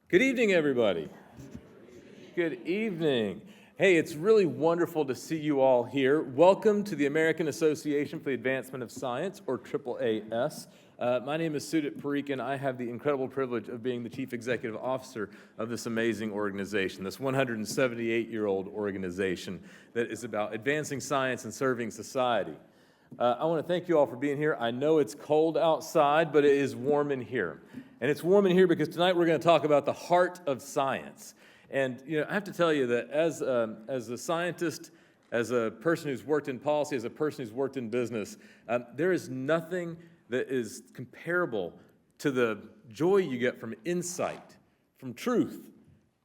Good evening, everybody. Good evening. Hey, it's really wonderful to see you all here. Welcome to the American Association for the Advancement of Science, or AAAS. My name is Sudit Parikh, and I have the incredible privilege of being the Chief Executive Officer of this amazing organization, this 178-year-old organization that is about advancing science and serving society. I want to thank you all for being here. I know it's cold outside, but it is warm in here. And it's warm in here because tonight we're going to talk about the heart of science. And I have to tell you that as a scientist, as a person who's worked in policy, as a person who's worked in business, there is nothing that is comparable to the joy you get from insight, from truth,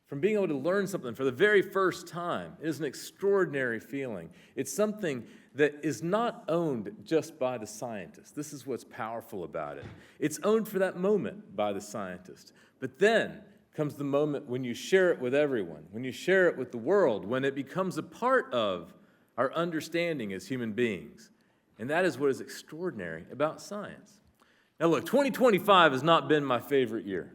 from being able to learn something for the very first time. It is an extraordinary feeling. It's something that is not owned just by the scientist. This is what's powerful about it. It's owned for that moment by the scientist. But then comes the moment when you share it with everyone, when you share it with the world, when it becomes a part of our understanding as human beings. And that is what is extraordinary about science. Now look, 2025 has not been my favorite year.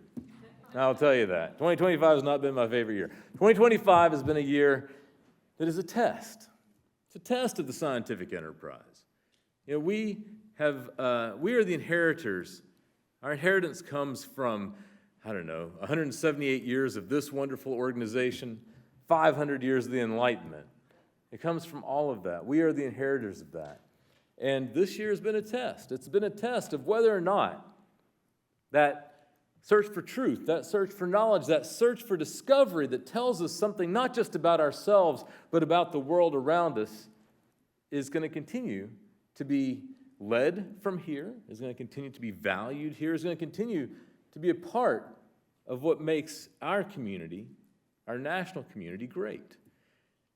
I'll tell you that. 2025 has not been my favorite year. 2025 has been a year that is a test. It's a test of the scientific enterprise. We are the inheritors. Our inheritance comes from, 178 years of this wonderful organization, 500 years of the Enlightenment. It comes from all of that. We are the inheritors of that. And this year has been a test. It's been a test of whether or not that search for truth, that search for knowledge, that search for discovery that tells us something not just about ourselves, but about the world around us is going to continue to be led from here, is going to continue to be valued here, is going to continue to be a part of what makes our community, our national community, great.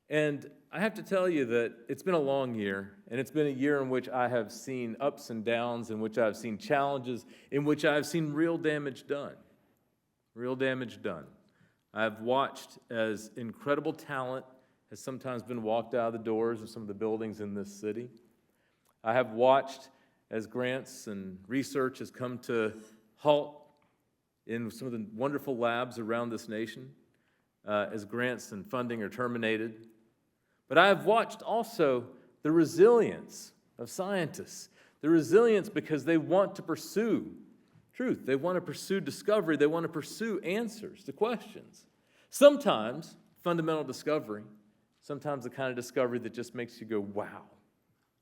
And I have to tell you that it's been a long year, and it's been a year in which I have seen ups and downs, in which I've seen challenges, in which I've seen real damage done. Real damage done. I've watched as incredible talent has sometimes been walked out of the doors of some of the buildings in this city. I have watched as grants and research has come to halt in some of the wonderful labs around this nation, as grants and funding are terminated. But I have watched also the resilience of scientists, the resilience because they want to pursue truth. They want to pursue discovery. They want to pursue answers to questions. Sometimes fundamental discovery, sometimes the kind of discovery that just makes you go, wow,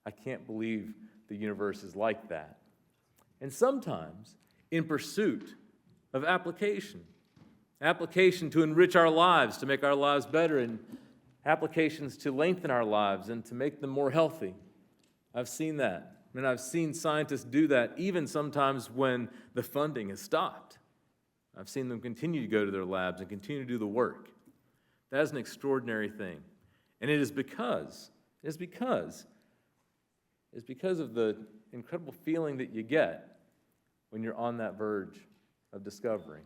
I can't believe the universe is like that. And sometimes in pursuit of application to enrich our lives, to make our lives better, and applications to lengthen our lives and to make them more healthy. I've seen that. And I've seen scientists do that even sometimes when the funding has stopped. I've seen them continue to go to their labs and continue to do the work. That is an extraordinary thing. And it is because of the incredible feeling that you get when you're on that verge of discovery.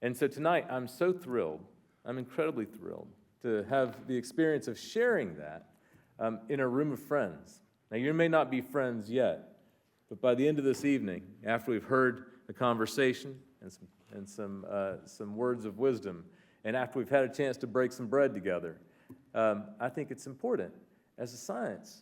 And so tonight, I'm so thrilled, I'm incredibly thrilled to have the experience of sharing that in a room of friends. Now, you may not be friends yet, but by the end of this evening, after we've heard the conversation and some words of wisdom, and after we've had a chance to break some bread together, I think it's important as a science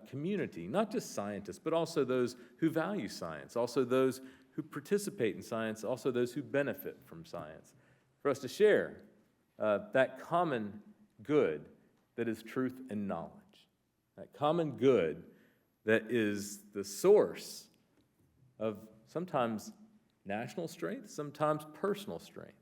community, not just scientists, but also those who value science, also those who participate in science, also those who benefit from science, for us to share that common good that is truth and knowledge, that common good that is the source of sometimes national strength, sometimes personal strength.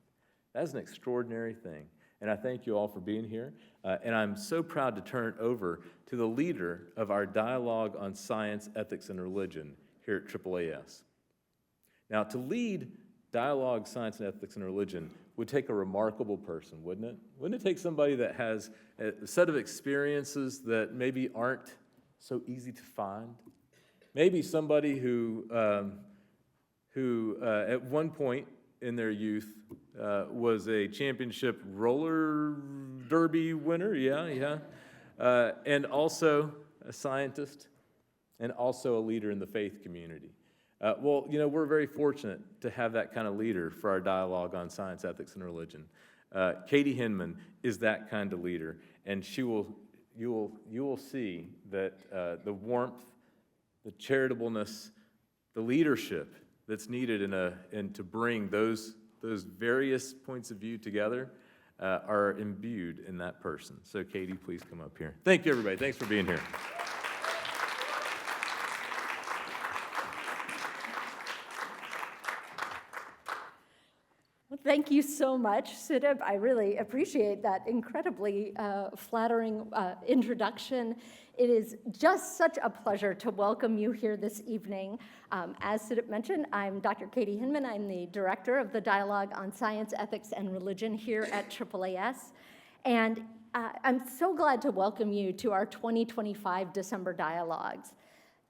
That is an extraordinary thing. And I thank you all for being here. And I'm so proud to turn it over to the leader of our Dialogue on Science, Ethics, and Religion here at AAAS. Now, to lead Dialogue, Science, and Ethics, and Religion would take a remarkable person, wouldn't it? Wouldn't it take somebody that has a set of experiences that maybe aren't so easy to find? Maybe somebody who at one point in their youth was a championship roller derby winner, and also a scientist, and also a leader in the faith community. Well, you know, we're very fortunate to have that kind of leader for our dialogue on science, ethics, and religion. Katie Hinman is that kind of leader, and you will see that the warmth, the charitableness, the leadership that's needed and to bring those various points of view together are imbued in that person. So Katie, please come up here. Thank you, everybody. Thanks for being here. Well, thank you so much, Sidib. I really appreciate that incredibly flattering introduction. It is just such a pleasure to welcome you here this evening. As Sidib mentioned, I'm Dr. Katie Hinman. I'm the director of the Dialogue on Science, Ethics, and Religion here at AAAS. And I'm so glad to welcome you to our 2025 December Dialogues.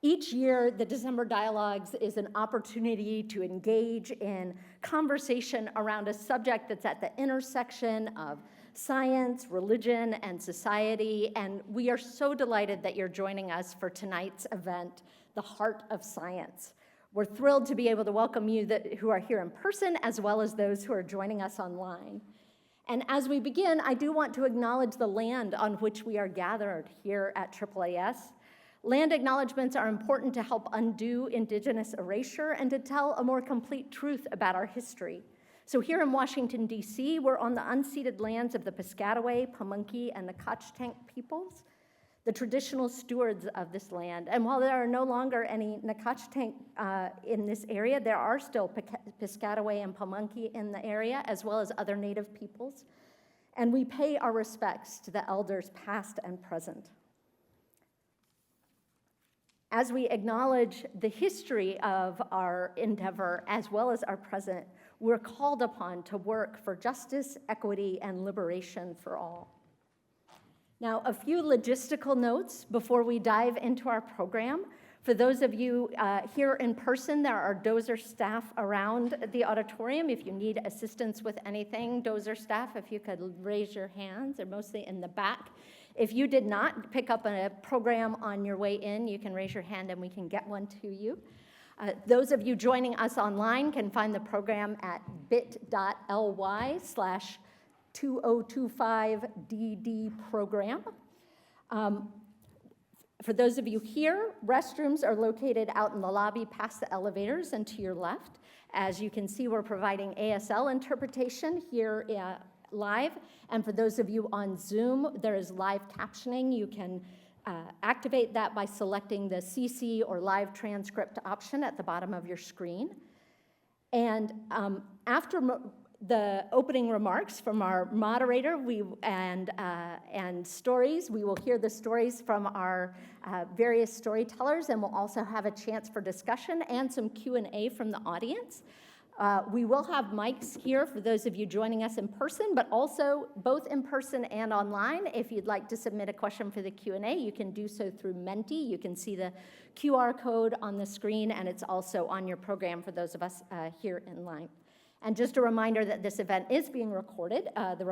Each year, the December Dialogues is an opportunity to engage in conversation around a subject that's at the intersection of science, religion, and society, and we are so delighted that you're joining us for tonight's event, The Heart of Science. We're thrilled to be able to welcome you who are here in person, as well as those who are joining us online. And as we begin, I do want to acknowledge the land on which we are gathered here at AAAS. Land acknowledgements are important to help undo Indigenous erasure and to tell a more complete truth about our history. So here in Washington, D.C., we're on the unceded lands of the Piscataway, Pamunkey, and Nacotchtank peoples, the traditional stewards of this land. And while there are no longer any Nacotchtank in this area, there are still Piscataway and Pamunkey in the area, as well as other Native peoples. And we pay our respects to the elders past and present. As we acknowledge the history of our endeavor as well as our present, we're called upon to work for justice, equity, and liberation for all. Now, a few logistical notes before we dive into our program. For those of you here in person, there are Dozer staff around the auditorium. If you need assistance with anything, Dozer staff, if you could raise your hands, they're mostly in the back. If you did not pick up a program on your way in, you can raise your hand and we can get one to you. Those of you joining us online can find the program at bit.ly/2025DD program. For those of you here, restrooms are located out in the lobby past the elevators and to your left. As you can see, we're providing ASL interpretation here live. And for those of you on Zoom, there is live captioning. You can activate that by selecting the CC or live transcript option at the bottom of your screen. And after the opening remarks from our moderator and stories, we will hear the stories from our various storytellers, and we'll also have a chance for discussion and some Q&A from the audience. We will have mics here for those of you joining us in person, but also both in person and online. If you'd like to submit a question for the Q&A, you can do so through Menti. You can see the QR code on the screen, and it's also on your program for those of us here in line. And just a reminder that this event is being recorded. The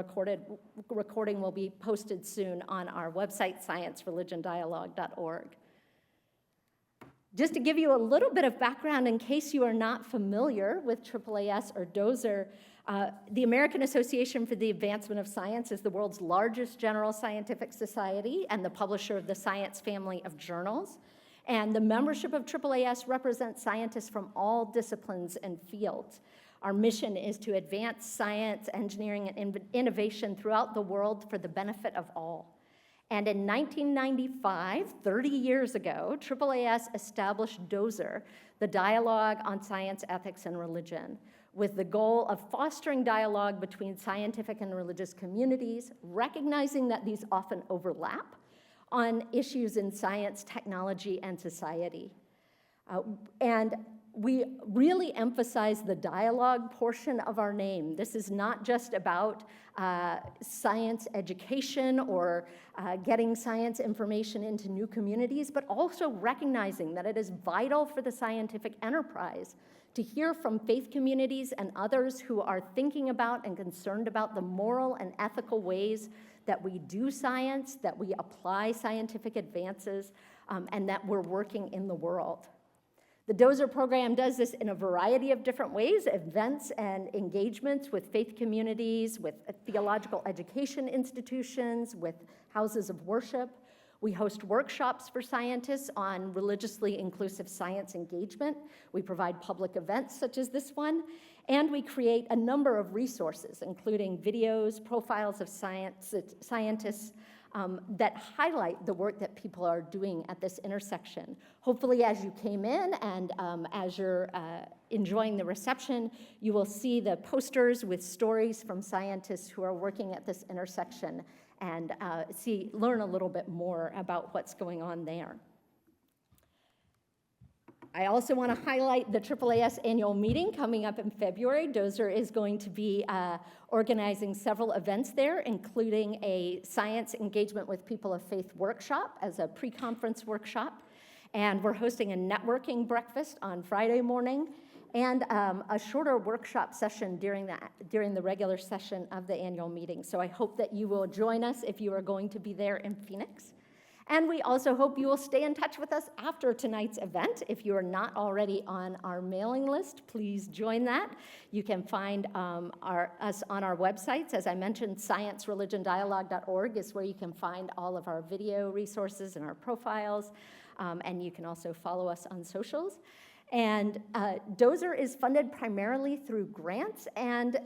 recording will be posted soon on our website, sciencereligiondialogue.org. Just to give you a little bit of background in case you are not familiar with AAAS or Dozer, the American Association for the Advancement of Science is the world's largest general scientific society and the publisher of the science family of journals. And the membership of AAAS represents scientists from all disciplines and fields. Our mission is to advance science, engineering, and innovation throughout the world for the benefit of all. And in 1995, 30 years ago, AAAS established Dozer, the Dialogue on Science, Ethics, and Religion, with the goal of fostering dialogue between scientific and religious communities, recognizing that these often overlap on issues in science, technology, and society. And we really emphasize the dialogue portion of our name. This is not just about science education or getting science information into new communities, but also recognizing that it is vital for the scientific enterprise to hear from faith communities and others who are thinking about and concerned about the moral and ethical ways that we do science, that we apply scientific advances, and that we're working in the world. The Dozer program does this in a variety of different ways, events and engagements with faith communities, with theological education institutions, with houses of worship. We host workshops for scientists on religiously inclusive science engagement. We provide public events such as this one, and we create a number of resources, including videos, profiles of scientists, that highlight the work that people are doing at this intersection. Hopefully, as you came in and as you're enjoying the reception, you will see the posters with stories from scientists who are working at this intersection and learn a little bit more about what's going on there. I also want to highlight the AAAS annual meeting coming up in February. Dozer is going to be organizing several events there, including a science engagement with people of faith workshop as a pre-conference workshop. And we're hosting a networking breakfast on Friday morning and a shorter workshop session during the regular session of the annual meeting. So I hope that you will join us if you are going to be there in Phoenix. And we also hope you will stay in touch with us after tonight's event. If you are not already on our mailing list, please join that. You can find us on our websites. As I mentioned, sciencereligion.dialogue.org is where you can find all of our video resources and our profiles. And you can also follow us on socials. And Dozer is funded primarily through grants and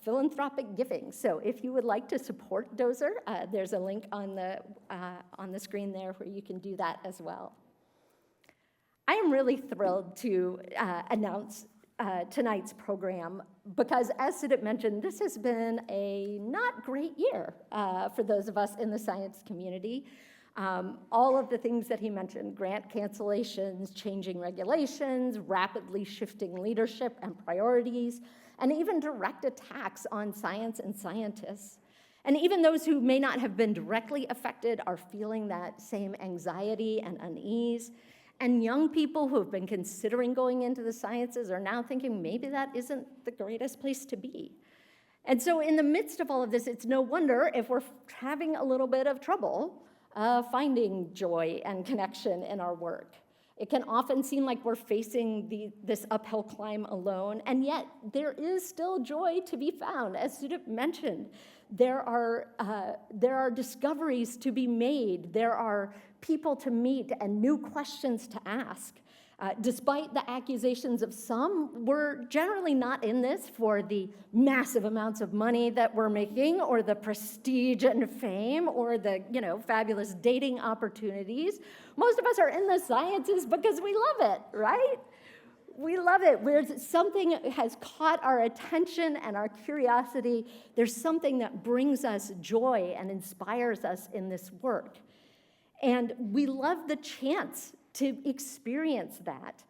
philanthropic giving. So if you would like to support Dozer, there's a link on the screen there where you can do that as well. I am really thrilled to announce tonight's program because, as Sidip mentioned, this has been a not great year for those of us in the science community. All of the things that he mentioned, grant cancellations, changing regulations, rapidly shifting leadership and priorities, and even direct attacks on science and scientists. And even those who may not have been directly affected are feeling that same anxiety and unease. And young people who have been considering going into the sciences are now thinking maybe that isn't the greatest place to be. And so in the midst of all of this, it's no wonder if we're having a little bit of trouble finding joy and connection in our work. It can often seem like we're facing this uphill climb alone, and yet there is still joy to be found. As Sudip mentioned, there are discoveries to be made. There are people to meet and new questions to ask. Despite the accusations of some, we're generally not in this for the massive amounts of money that we're making or the prestige and fame or the, fabulous dating opportunities. Most of us are in the sciences because we love it, right? We love it. Something has caught our attention and our curiosity. There's something that brings us joy and inspires us in this work. And we love the chance to experience that.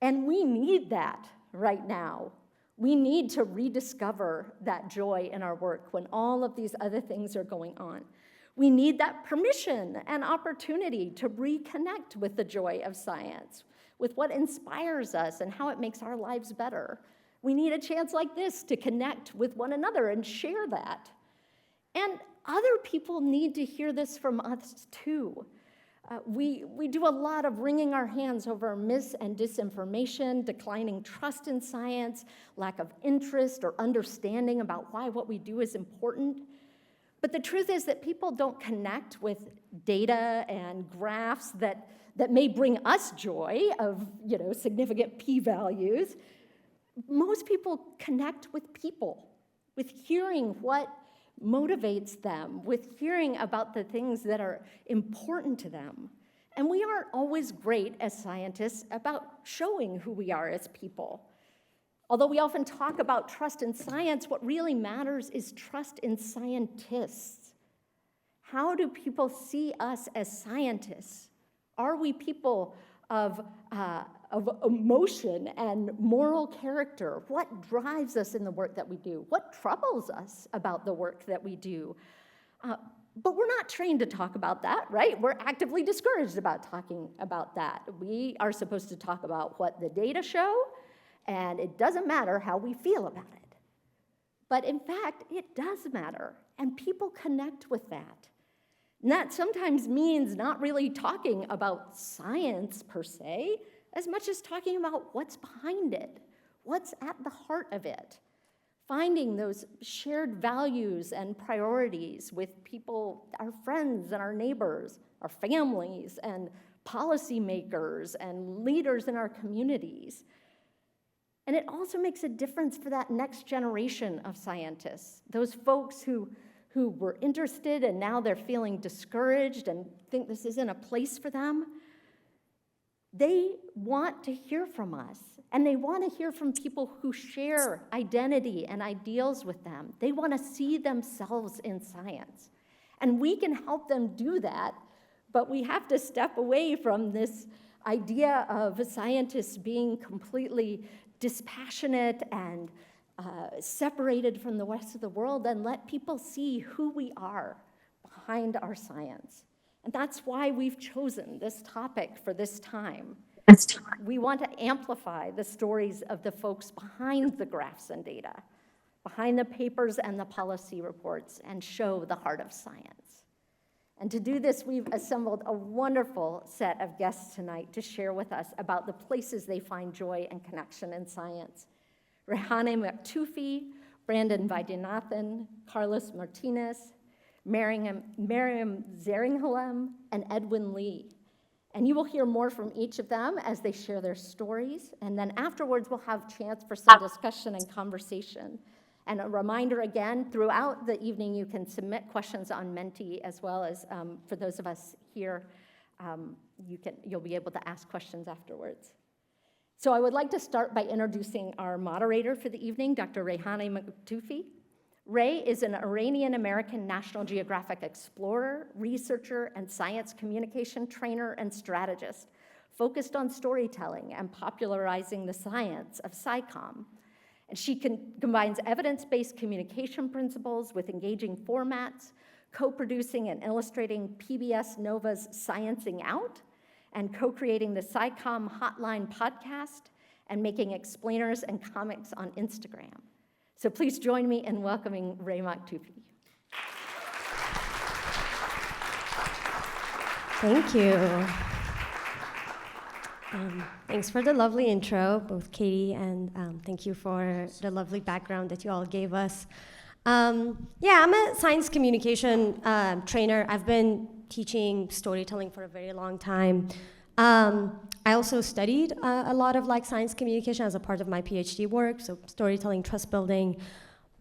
And we need that right now. We need to rediscover that joy in our work when all of these other things are going on. We need that permission and opportunity to reconnect with the joy of science, with what inspires us and how it makes our lives better. We need a chance like this to connect with one another and share that. And other people need to hear this from us too. We do a lot of wringing our hands over mis and disinformation, declining trust in science, lack of interest or understanding about why what we do is important. But the truth is that people don't connect with data and graphs that may bring us joy of significant p-values. Most people connect with people, with hearing what motivates them, with hearing about the things that are important to them. And we aren't always great as scientists about showing who we are as people. Although we often talk about trust in science, what really matters is trust in scientists. How do people see us as scientists? Are we people of emotion and moral character? What drives us in the work that we do? What troubles us about the work that we do? But we're not trained to talk about that, right? We're actively discouraged about talking about that. We are supposed to talk about what the data show, and it doesn't matter how we feel about it. But in fact, it does matter, and people connect with that. And that sometimes means not really talking about science per se, as much as talking about what's behind it, what's at the heart of it. Finding those shared values and priorities with people, our friends and our neighbors, our families and policymakers and leaders in our communities. And it also makes a difference for that next generation of scientists, those folks who were interested and now they're feeling discouraged and think this isn't a place for them. They want to hear from us, and they want to hear from people who share identity and ideals with them. They want to see themselves in science. And we can help them do that, but we have to step away from this idea of scientists being completely dispassionate and separated from the rest of the world, and let people see who we are behind our science. And that's why we've chosen this topic for this time. We want to amplify the stories of the folks behind the graphs and data, behind the papers and the policy reports, and show the heart of science. And to do this, we've assembled a wonderful set of guests tonight to share with us about the places they find joy and connection in science. Rehane Maktufi, Brandon Vaidyanathan, Carlos Martinez, Miriam Zeringhalem, and Edwin Lee. And you will hear more from each of them as they share their stories. And then afterwards, we'll have a chance for some discussion and conversation. And a reminder again, throughout the evening, you can submit questions on Menti, as well as for those of us here, you'll be able to ask questions afterwards. So I would like to start by introducing our moderator for the evening, Dr. Rehane Maktufi. Ray is an Iranian-American National Geographic explorer, researcher, and science communication trainer and strategist, focused on storytelling and popularizing the science of SciComm. And she combines evidence-based communication principles with engaging formats, co-producing and illustrating PBS Nova's Sciencing Out, and co-creating the SciComm Hotline podcast, and making explainers and comics on Instagram. So please join me in welcoming Ray Maktufi. Thank you. Thanks for the lovely intro, both Katie, and thank you for the lovely background that you all gave us. I'm a science communication trainer. I've been teaching storytelling for a very long time. I also studied a lot of science communication as a part of my PhD work, so storytelling, trust building.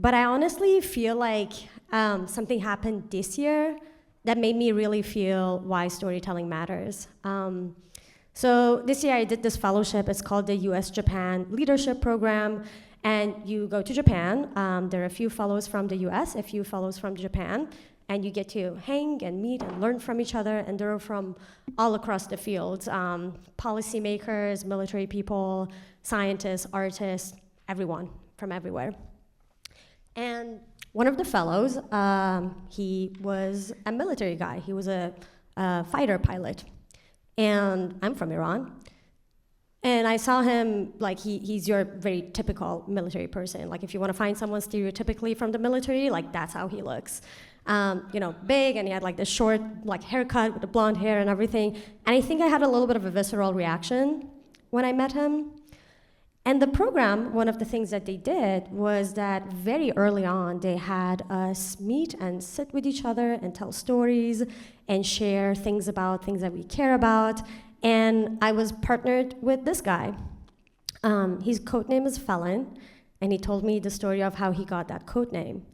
But I honestly feel like something happened this year that made me really feel why storytelling matters. So this year I did this fellowship. It's called the US-Japan Leadership Program. And you go to Japan. There are a few fellows from the US, a few fellows from Japan. And you get to hang and meet and learn from each other. And they're from all across the fields. Policymakers, military people, scientists, artists, everyone from everywhere. And one of the fellows, he was a military guy. He was a fighter pilot. And I'm from Iran. And I saw him, he's your very typical military person. If you want to find someone stereotypically from the military, that's how he looks. Big, and he had this short haircut with the blonde hair and everything. And I think I had a little bit of a visceral reaction when I met him. And the program, one of the things that they did was that very early on, they had us meet and sit with each other and tell stories and share things about things that we care about. And I was partnered with this guy. His code name is Felon, and he told me the story of how he got that code name.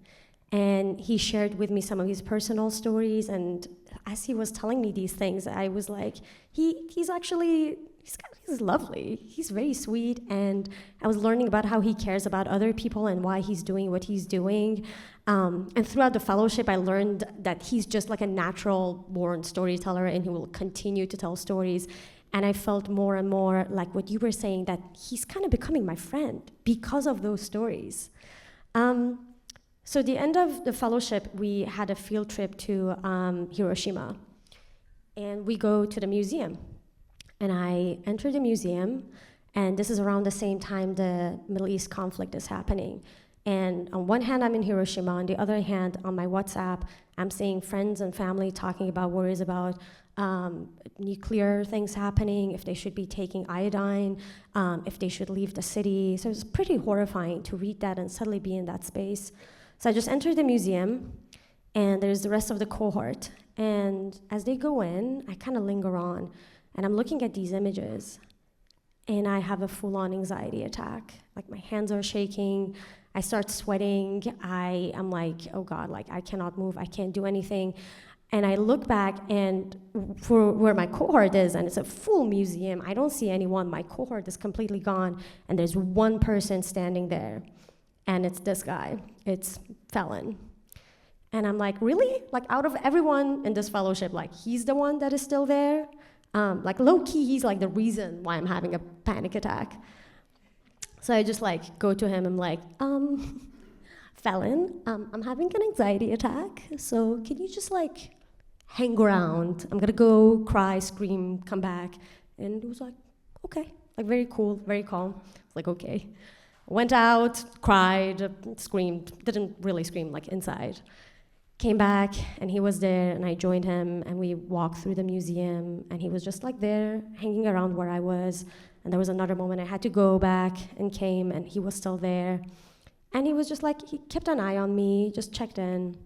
And he shared with me some of his personal stories, and as he was telling me these things, I was like, he's lovely. He's very sweet, and I was learning about how he cares about other people and why he's doing what he's doing. And throughout the fellowship, I learned that he's just a natural-born storyteller, and he will continue to tell stories. And I felt more and more like what you were saying, that he's kind of becoming my friend because of those stories. So at the end of the fellowship, we had a field trip to Hiroshima. And we go to the museum. And I enter the museum, and this is around the same time the Middle East conflict is happening. And on one hand, I'm in Hiroshima. On the other hand, on my WhatsApp, I'm seeing friends and family talking about worries about nuclear things happening, if they should be taking iodine, if they should leave the city. So it's pretty horrifying to read that and suddenly be in that space. So I just entered the museum, and there's the rest of the cohort. And as they go in, I kind of linger on, and I'm looking at these images, and I have a full-on anxiety attack. Like, my hands are shaking, I start sweating, I am like, oh God, like, I cannot move, I can't do anything. And I look back, and for where my cohort is, and it's a full museum, I don't see anyone, my cohort is completely gone, and there's one person standing there, and it's this guy, it's Felon. And I'm like, really? Like, out of everyone in this fellowship, like, he's the one that is still there? Like, low-key, he's like the reason why I'm having a panic attack. So I just like go to him, I'm like, Felon, I'm having an anxiety attack, so can you just like hang around? I'm gonna go cry, scream, come back. And he was like, okay, like very cool, very calm. It's like, okay. Went out, cried, screamed, didn't really scream, like inside. Came back, and he was there, and I joined him, and we walked through the museum, and he was just like there, hanging around where I was. And there was another moment I had to go back, and came, and he was still there. And he was just like, he kept an eye on me, just checked in.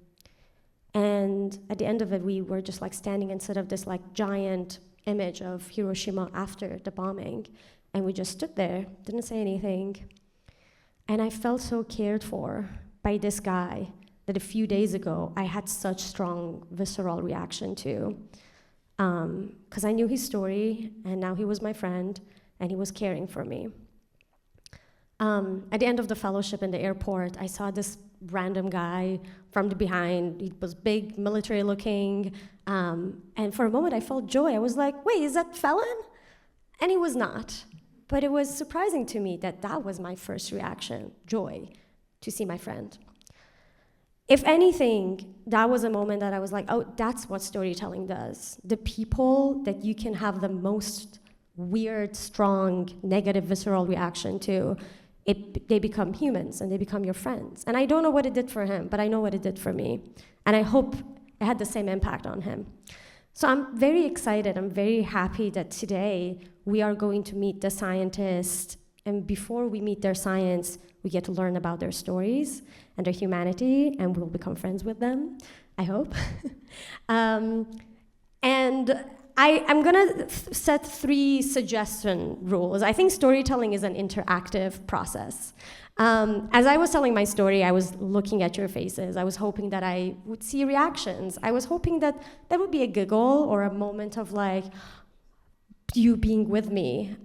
And at the end of it, we were just like standing instead of this like giant image of Hiroshima after the bombing. And we just stood there, didn't say anything. And I felt so cared for by this guy that a few days ago, I had such strong visceral reaction to. Because I knew his story, and now he was my friend, and he was caring for me. At the end of the fellowship in the airport, I saw this random guy from the behind. He was big, military looking, and for a moment I felt joy. I was like, wait, is that Felon? And he was not. But it was surprising to me that that was my first reaction, joy, to see my friend. If anything, that was a moment that I was like, oh, that's what storytelling does. The people that you can have the most weird, strong, negative, visceral reaction to, they become humans and they become your friends. And I don't know what it did for him, but I know what it did for me. And I hope it had the same impact on him. So I'm very excited, I'm very happy that today we are going to meet the scientists, and before we meet their science, we get to learn about their stories and their humanity, and we'll become friends with them, I hope. And I'm gonna set 3 suggestion rules. I think storytelling is an interactive process. As I was telling my story, I was looking at your faces. I was hoping that I would see reactions. I was hoping that there would be a giggle or a moment of like, you being with me.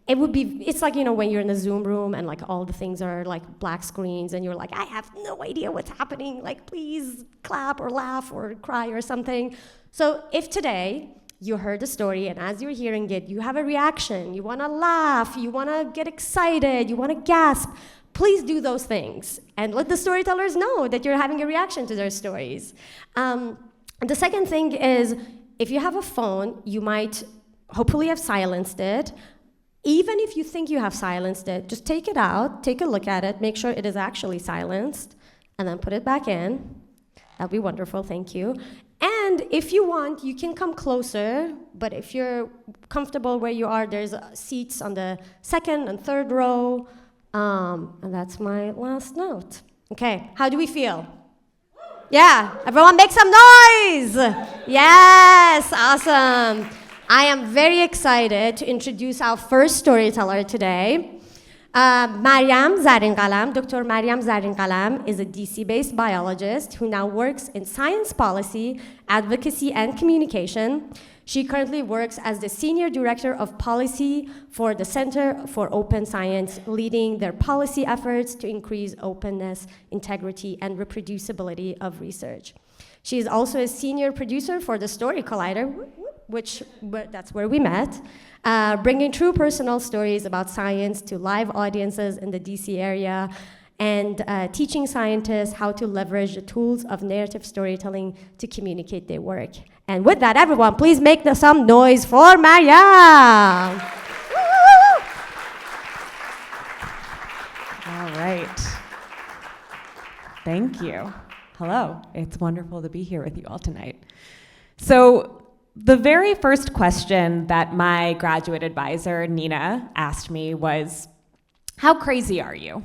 It's like, you know, when you're in a Zoom room and like all the things are like black screens and you're like, I have no idea what's happening, like please clap or laugh or cry or something. So if today you heard the story and as you're hearing it, you have a reaction, you wanna laugh, you wanna get excited, you wanna gasp, please do those things and let the storytellers know that you're having a reaction to their stories. The second thing is, if you have a phone, you might hopefully have silenced it. Even if you think you have silenced it, just take it out, take a look at it, make sure it is actually silenced, and then put it back in. That'd be wonderful, thank you. And if you want, you can come closer, but if you're comfortable where you are, there's seats on the 2nd and 3rd row, and that's my last note. Okay, how do we feel? Yeah, everyone make some noise! Yes, awesome. I am very excited to introduce our first storyteller today. Maryam Zarinqalam. Dr. Maryam Zarinqalam is a DC-based biologist who now works in science policy, advocacy, and communication. She currently works as the Senior Director of Policy for the Center for Open Science, leading their policy efforts to increase openness, integrity, and reproducibility of research. She is also a senior producer for the Story Collider, that's where we met, bringing true personal stories about science to live audiences in the DC area, and teaching scientists how to leverage the tools of narrative storytelling to communicate their work. And with that, everyone, please make some noise for Maryam. All right. Thank you. Hello. It's wonderful to be here with you all tonight. So the very first question that my graduate advisor, Nina, asked me was, how crazy are you?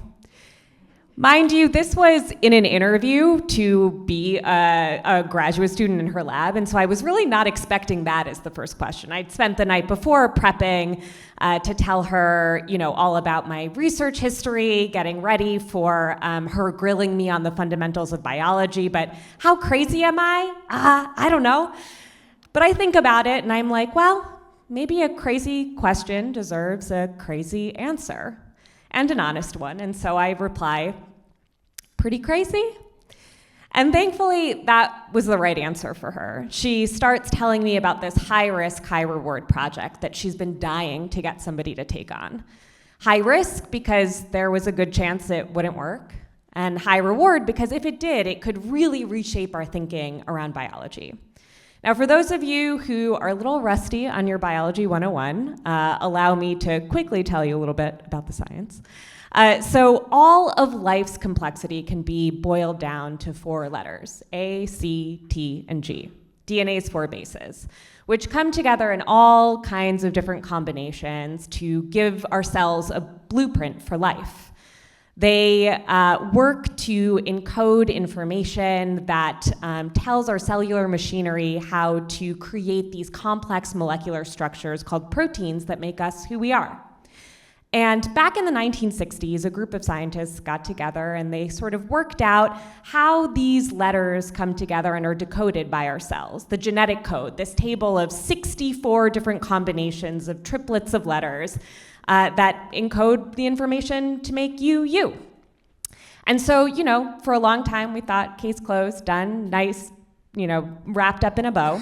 Mind you, this was in an interview to be a graduate student in her lab, and so I was really not expecting that as the first question. I'd spent the night before prepping to tell her, all about my research history, getting ready for her grilling me on the fundamentals of biology, but how crazy am I? I don't know. But I think about it, and I'm like, well, maybe a crazy question deserves a crazy answer. And an honest one, and so I reply, pretty crazy? And thankfully, that was the right answer for her. She starts telling me about this high-risk, high-reward project that she's been dying to get somebody to take on. High risk because there was a good chance it wouldn't work, and high reward because if it did, it could really reshape our thinking around biology. Now, for those of you who are a little rusty on your Biology 101, allow me to quickly tell you a little bit about the science. So all of life's complexity can be boiled down to 4 letters, A, C, T, and G. DNA's 4 bases, which come together in all kinds of different combinations to give our cells a blueprint for life. They work to encode information that tells our cellular machinery how to create these complex molecular structures called proteins that make us who we are. And back in the 1960s, a group of scientists got together and they sort of worked out how these letters come together and are decoded by our cells. The genetic code, this table of 64 different combinations of triplets of letters that encode the information to make you, you. And so, for a long time we thought, case closed, done, nice, wrapped up in a bow.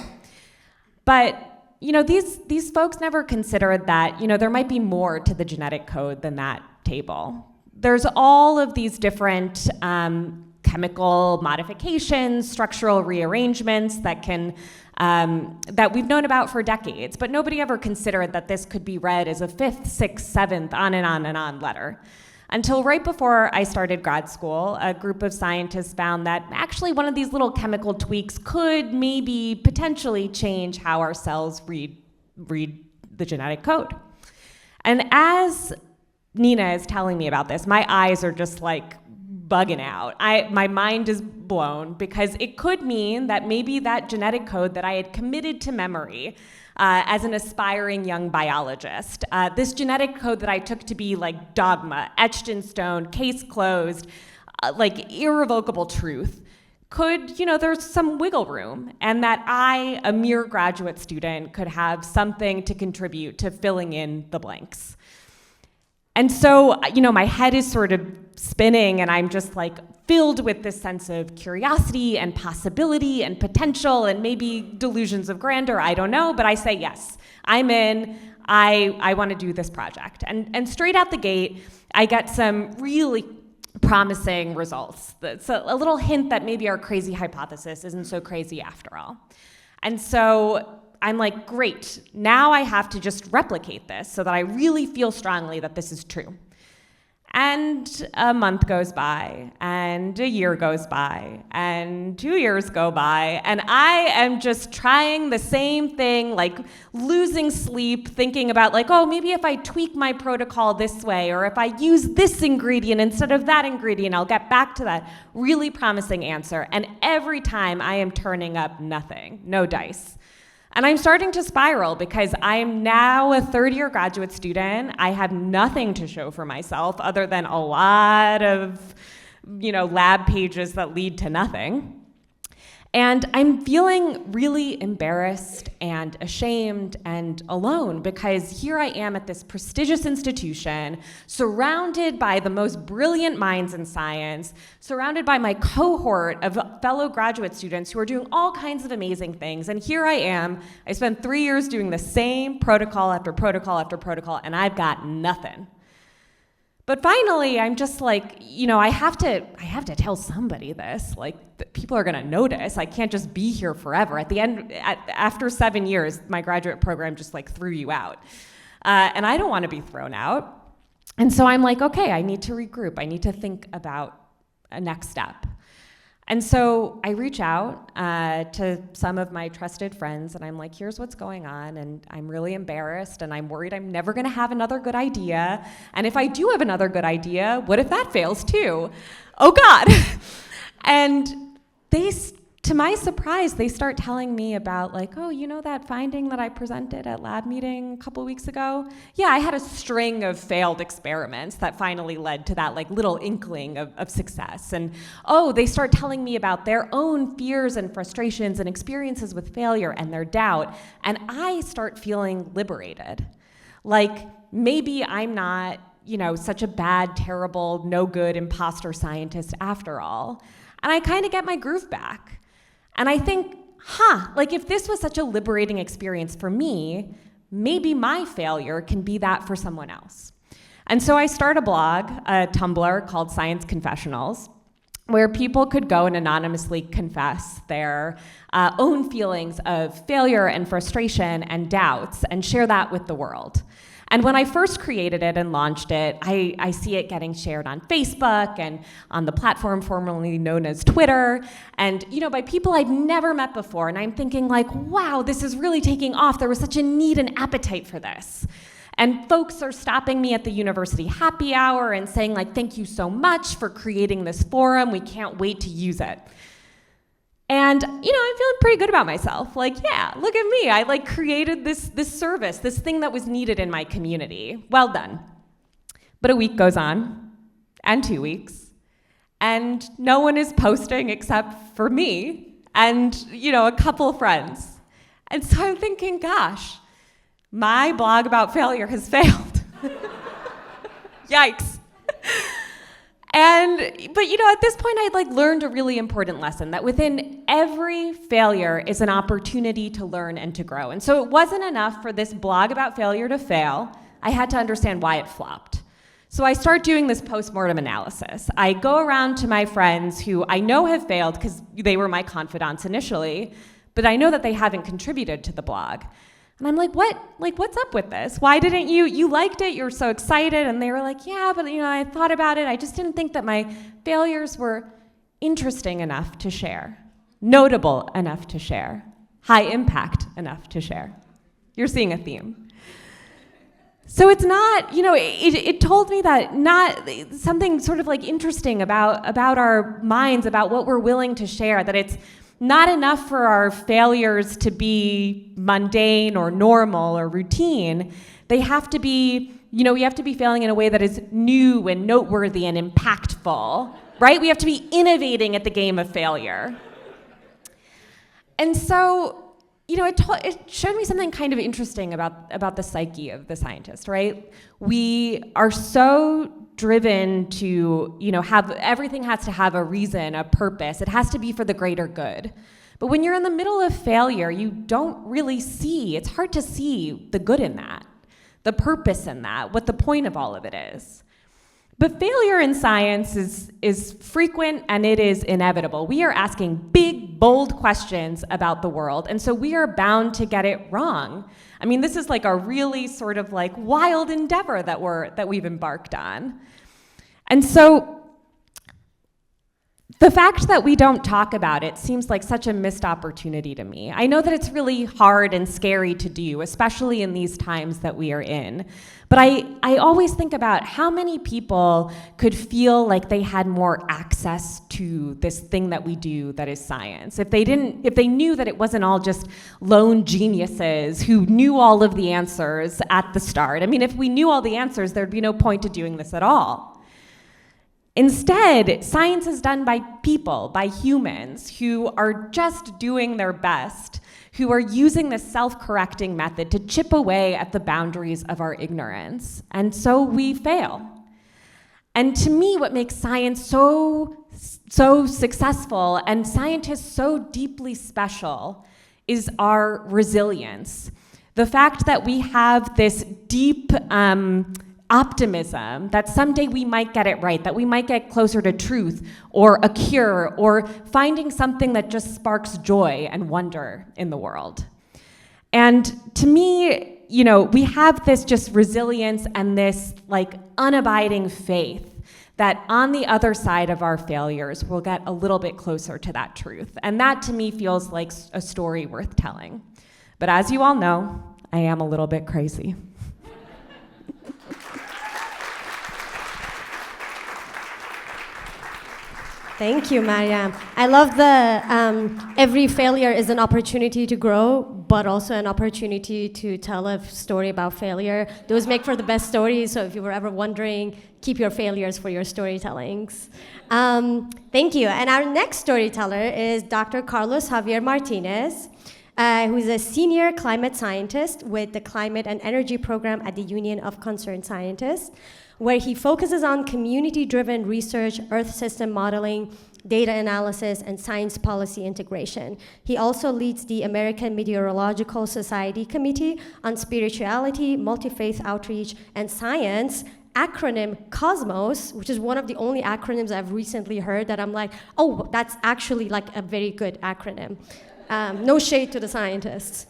But, these folks never considered that, there might be more to the genetic code than that table. There's all of these different chemical modifications, structural rearrangements that we've known about for decades, but nobody ever considered that this could be read as a 5th, 6th, 7th, on and on and on letter. Until right before I started grad school, a group of scientists found that actually one of these little chemical tweaks could maybe potentially change how our cells read the genetic code. And as Nina is telling me about this, my eyes are just like bugging out. My mind is blown because it could mean that maybe that genetic code that I had committed to memory as an aspiring young biologist, this genetic code that I took to be like dogma, etched in stone, case closed, like irrevocable truth, could, there's some wiggle room, and that I, a mere graduate student, could have something to contribute to filling in the blanks. And so, my head is sort of spinning, and I'm just like filled with this sense of curiosity and possibility and potential and maybe delusions of grandeur, I don't know, but I say yes, I'm in, I want to do this project. And straight out the gate, I get some really promising results. It's a little hint that maybe our crazy hypothesis isn't so crazy after all. And so I'm like, great, now I have to just replicate this so that I really feel strongly that this is true. And a month goes by, and a year goes by, and 2 years go by, and I am just trying the same thing, like losing sleep, thinking about like, oh, maybe if I tweak my protocol this way, or if I use this ingredient instead of that ingredient, I'll get back to that really promising answer. And every time I am turning up nothing, no dice. And I'm starting to spiral because I'm now a third-year graduate student. I have nothing to show for myself other than a lot of, lab pages that lead to nothing. And I'm feeling really embarrassed and ashamed and alone because here I am at this prestigious institution, surrounded by the most brilliant minds in science, surrounded by my cohort of fellow graduate students who are doing all kinds of amazing things. And here I am, I spent 3 years doing the same protocol after protocol after protocol, and I've got nothing. But finally, I'm just like, I have to tell somebody this. Like, people are gonna notice. I can't just be here forever. At the end, after 7 years, my graduate program just like threw you out. And I don't wanna be thrown out. And so I'm like, okay, I need to regroup. I need to think about a next step. And so I reach out to some of my trusted friends, and I'm like, here's what's going on, and I'm really embarrassed, and I'm worried I'm never gonna have another good idea. And if I do have another good idea, what if that fails too? Oh God. And to my surprise, they start telling me about like, oh, you know that finding that I presented at lab meeting a couple weeks ago? Yeah, I had a string of failed experiments that finally led to that like little inkling of success. And oh, they start telling me about their own fears and frustrations and experiences with failure and their doubt. And I start feeling liberated. Like maybe I'm not, such a bad, terrible, no good imposter scientist after all. And I kind of get my groove back. And I think, like if this was such a liberating experience for me, maybe my failure can be that for someone else. And so I start a blog, a Tumblr called Science Confessionals, where people could go and anonymously confess their own feelings of failure and frustration and doubts and share that with the world. And when I first created it and launched it, I see it getting shared on Facebook and on the platform formerly known as Twitter, and by people I'd never met before. And I'm thinking like, wow, this is really taking off. There was such a need and appetite for this. And folks are stopping me at the university happy hour and saying like, thank you so much for creating this forum. We can't wait to use it. And, I'm feeling pretty good about myself. Like, yeah, look at me. I created this service, this thing that was needed in my community. Well done. But a week goes on, and 2 weeks, and no one is posting except for me and, a couple of friends. And so I'm thinking, gosh, my blog about failure has failed. Yikes. But at this point I'd learned a really important lesson, that within every failure is an opportunity to learn and to grow. And so it wasn't enough for this blog about failure to fail. I had to understand why it flopped. So I start doing this postmortem analysis. I go around to my friends who I know have failed because they were my confidants initially, but I know that they haven't contributed to the blog. And I'm like, what's up with this? Why didn't you liked it, you were so excited. And they were like, yeah, but I thought about it. I just didn't think that my failures were interesting enough to share, notable enough to share, high impact enough to share. You're seeing a theme. So it's not, it told me that not something sort of interesting about our minds, about what we're willing to share, that it's not enough for our failures to be mundane or normal or routine. They have to be, we have to be failing in a way that is new and noteworthy and impactful, right? We have to be innovating at the game of failure. And so, it showed me something kind of interesting about the psyche of the scientist, right? We are so driven to, have everything has to have a reason, a purpose. It has to be for the greater good. But when you're in the middle of failure, you don't really see, it's hard to see the good in that, the purpose in that, what the point of all of it is. But failure in science is frequent and it is inevitable. We are asking big, bold questions about the world, and so we are bound to get it wrong. I mean, this is a really sort of wild endeavor that we've embarked on. And so the fact that we don't talk about it seems like such a missed opportunity to me. I know that it's really hard and scary to do, especially in these times that we are in. But I always think about how many people could feel like they had more access to this thing that we do that is science. If they knew that it wasn't all just lone geniuses who knew all of the answers at the start. I mean, if we knew all the answers, there'd be no point to doing this at all. Instead, science is done by people, by humans who are just doing their best, who are using this self-correcting method to chip away at the boundaries of our ignorance. And so we fail. And to me, what makes science so successful and scientists so deeply special is our resilience. The fact that we have this deep optimism that someday we might get it right, that we might get closer to truth or a cure or finding something that just sparks joy and wonder in the world. And to me, we have this just resilience and this unabiding faith that on the other side of our failures, we'll get a little bit closer to that truth. And that to me feels like a story worth telling. But as you all know, I am a little bit crazy. Thank you, Mariam. I love the every failure is an opportunity to grow, but also an opportunity to tell a story about failure. Those make for the best stories, so if you were ever wondering, keep your failures for your storytellings. Thank you. And our next storyteller is Dr. Carlos Javier Martinez, who is a senior climate scientist with the Climate and Energy Program at the Union of Concerned Scientists, where he focuses on community-driven research, Earth system modeling, data analysis, and science policy integration. He also leads the American Meteorological Society Committee on Spirituality, Multi-Faith Outreach, and Science, acronym COSMOS, which is one of the only acronyms I've recently heard that I'm like, oh, that's actually like a very good acronym. No shade to the scientists.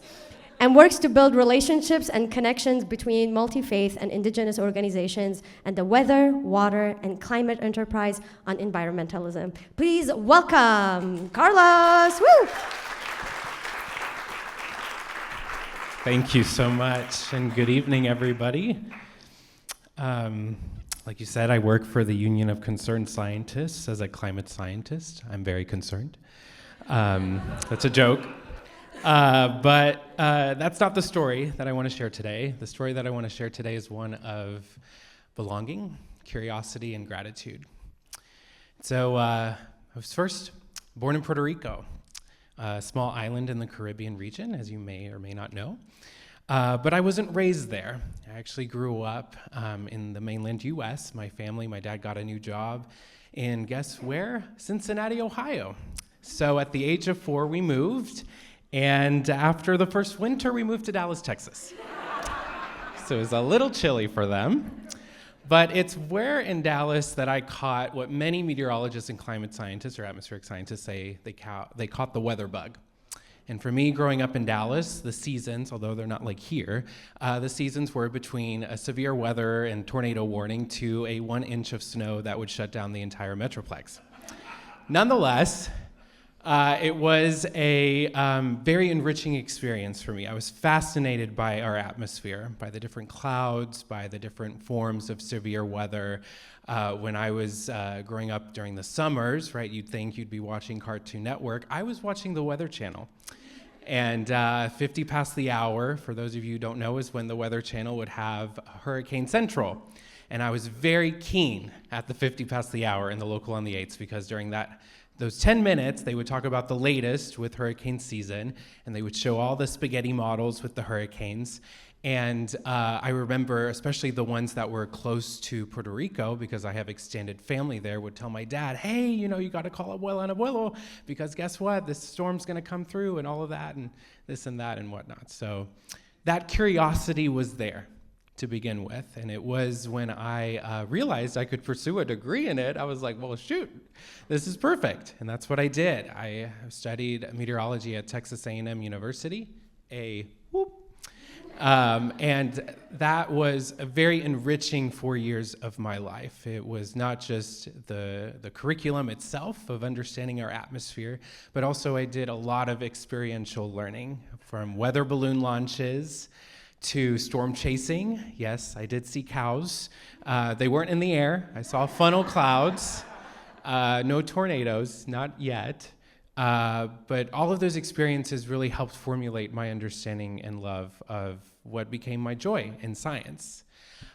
And works to build relationships and connections between multi-faith and indigenous organizations and the Weather, Water, and Climate Enterprise on Environmentalism. Please welcome Carlos. Woo! Thank you so much, and good evening, everybody. Like you said, I work for the Union of Concerned Scientists as a climate scientist. I'm very concerned. That's a joke. But that's not the story that I want to share today. The story that I want to share today is one of belonging, curiosity, and gratitude. So I was first born in Puerto Rico, a small island in the Caribbean region, as you may or may not know. But I wasn't raised there. I actually grew up in the mainland US. My family, my dad got a new job in, guess where? Cincinnati, Ohio. So at the age of 4, we moved. And after the first winter, we moved to Dallas, Texas. So it was a little chilly for them. But it's where in Dallas that I caught what many meteorologists and climate scientists or atmospheric scientists say they caught the weather bug. And for me, growing up in Dallas, the seasons, although they're not like here, the seasons were between a severe weather and tornado warning to a 1 inch of snow that would shut down the entire metroplex. Nonetheless, it was a very enriching experience for me. I was fascinated by our atmosphere, by the different clouds, by the different forms of severe weather. When I was growing up during the summers, right, you'd think you'd be watching Cartoon Network. I was watching the Weather Channel. And 50 past the hour, for those of you who don't know, is when the Weather Channel would have Hurricane Central. And I was very keen at the 50 past the hour in the local on the 8s because during those 10 minutes, they would talk about the latest with hurricane season, and they would show all the spaghetti models with the hurricanes. And I remember, especially the ones that were close to Puerto Rico, because I have extended family there, would tell my dad, hey, you got to call abuela and abuelo, because guess what? This storm's going to come through and all of that and this and that and whatnot. So that curiosity was there to begin with. And it was when I realized I could pursue a degree in it, I was like, well, shoot, this is perfect. And that's what I did. I studied meteorology at Texas A&M University, and that was a very enriching 4 years of my life. It was not just the curriculum itself of understanding our atmosphere, but also I did a lot of experiential learning, from weather balloon launches to storm chasing. Yes, I did see cows. They weren't in the air. I saw funnel clouds. No tornadoes, not yet. But all of those experiences really helped formulate my understanding and love of what became my joy in science.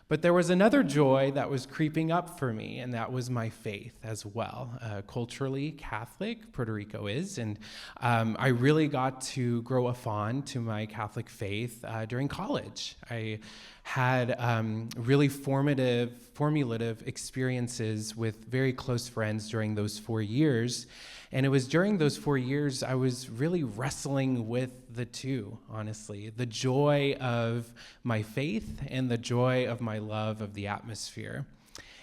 But there was another joy that was creeping up for me, and that was my faith as well. Culturally Catholic, Puerto Rico is, and I really got to grow a fond to my Catholic faith during college. I had really formative experiences with very close friends during those 4 years. And it was during those 4 years I was really wrestling with the two, honestly. The joy of my faith and the joy of my love of the atmosphere.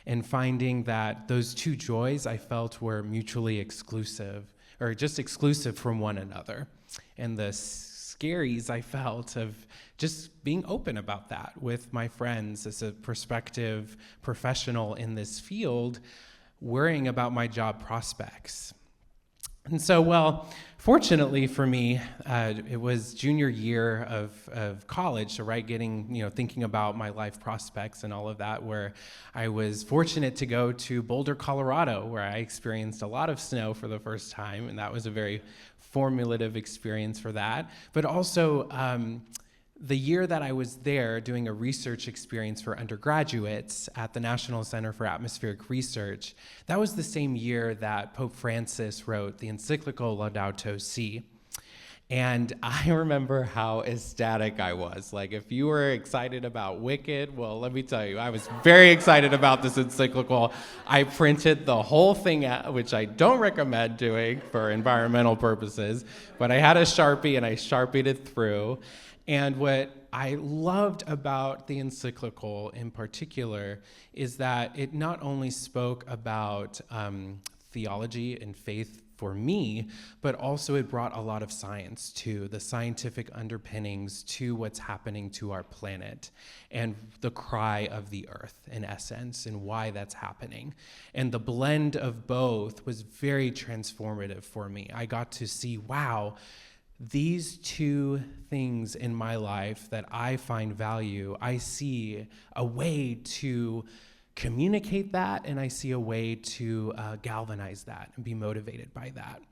And finding that those two joys I felt were mutually exclusive, or just exclusive from one another. And the scaries I felt of just being open about that with my friends as a prospective professional in this field, worrying about my job prospects. And so, well, fortunately for me, it was junior year of college, so thinking about my life prospects and all of that, where I was fortunate to go to Boulder, Colorado, where I experienced a lot of snow for the first time, and that was a very formative experience for that. But also, the year that I was there doing a research experience for undergraduates at the National Center for Atmospheric Research, that was the same year that Pope Francis wrote the encyclical Laudato Si. And I remember how ecstatic I was. Like, if you were excited about Wicked, well, let me tell you, I was very excited about this encyclical. I printed the whole thing out, which I don't recommend doing for environmental purposes, but I had a Sharpie and I Sharpied it through. And what I loved about the encyclical in particular is that it not only spoke about theology and faith for me, but also it brought a lot of science to the scientific underpinnings to what's happening to our planet and the cry of the earth, in essence, and why that's happening. And the blend of both was very transformative for me. I got to see, wow, these two things in my life that I find value, I see a way to communicate that, and I see a way to galvanize that and be motivated by that.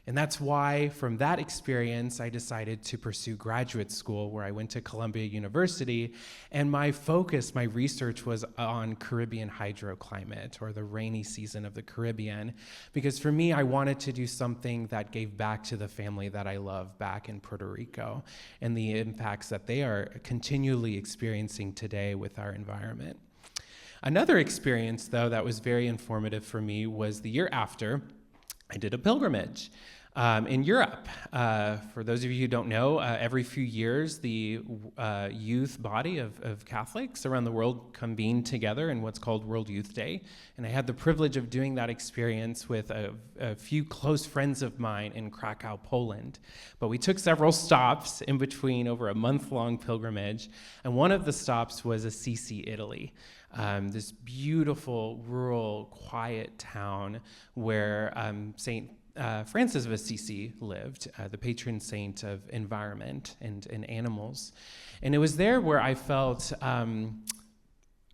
And that's why, from that experience, I decided to pursue graduate school, where I went to Columbia University, and my focus, my research was on Caribbean hydroclimate, or the rainy season of the Caribbean, because for me, I wanted to do something that gave back to the family that I love back in Puerto Rico, and the impacts that they are continually experiencing today with our environment. Another experience, though, that was very informative for me was the year after. I did a pilgrimage in Europe. For those of you who don't know, every few years, the youth body of Catholics around the world convene together in what's called World Youth Day. And I had the privilege of doing that experience with a few close friends of mine in Krakow, Poland. But we took several stops in between over a month-long pilgrimage. And one of the stops was Assisi, Italy. This beautiful, rural, quiet town where St. Francis of Assisi lived, the patron saint of environment and animals. And it was there where I felt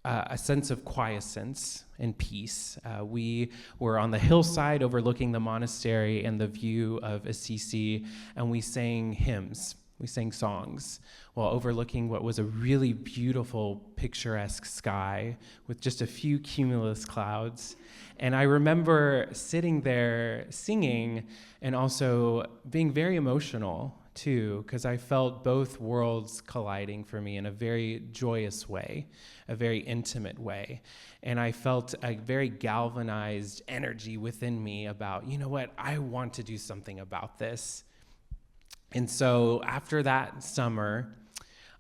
a sense of quiescence and peace. We were on the hillside overlooking the monastery and the view of Assisi, and we sang hymns. We sang songs while overlooking what was a really beautiful, picturesque sky with just a few cumulus clouds. And I remember sitting there singing and also being very emotional too, because I felt both worlds colliding for me in a very joyous way, a very intimate way. And I felt a very galvanized energy within me about, you know what, I want to do something about this. And so after that summer,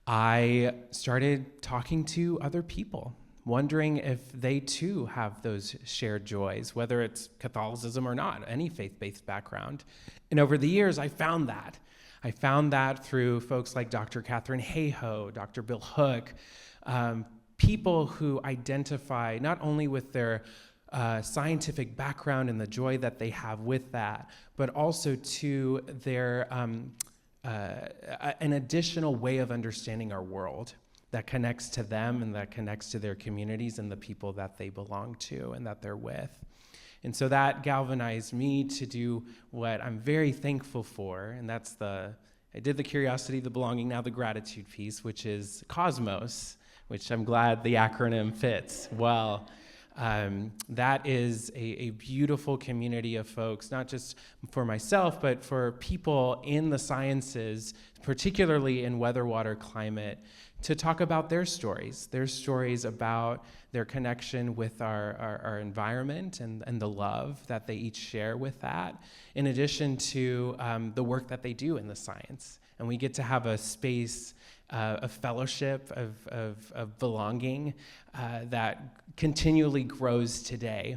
I started talking to other people, wondering if they too have those shared joys, whether it's Catholicism or not, any faith-based background. And over the years, I found that. I found that through folks like Dr. Catherine Hayhoe, Dr. Bill Hook, people who identify not only with their scientific background and the joy that they have with that, but also to their an additional way of understanding our world that connects to them and that connects to their communities and the people that they belong to and that they're with. And so that galvanized me to do what I'm very thankful for, and that's I did the curiosity, the belonging, now the gratitude piece, which is Cosmos, which I'm glad the acronym fits well. That is a beautiful community of folks, not just for myself, but for people in the sciences, particularly in weather, water, climate, to talk about their stories about their connection with our environment and the love that they each share with that, in addition to the work that they do in the science. And we get to have a space of fellowship, of belonging that continually grows today.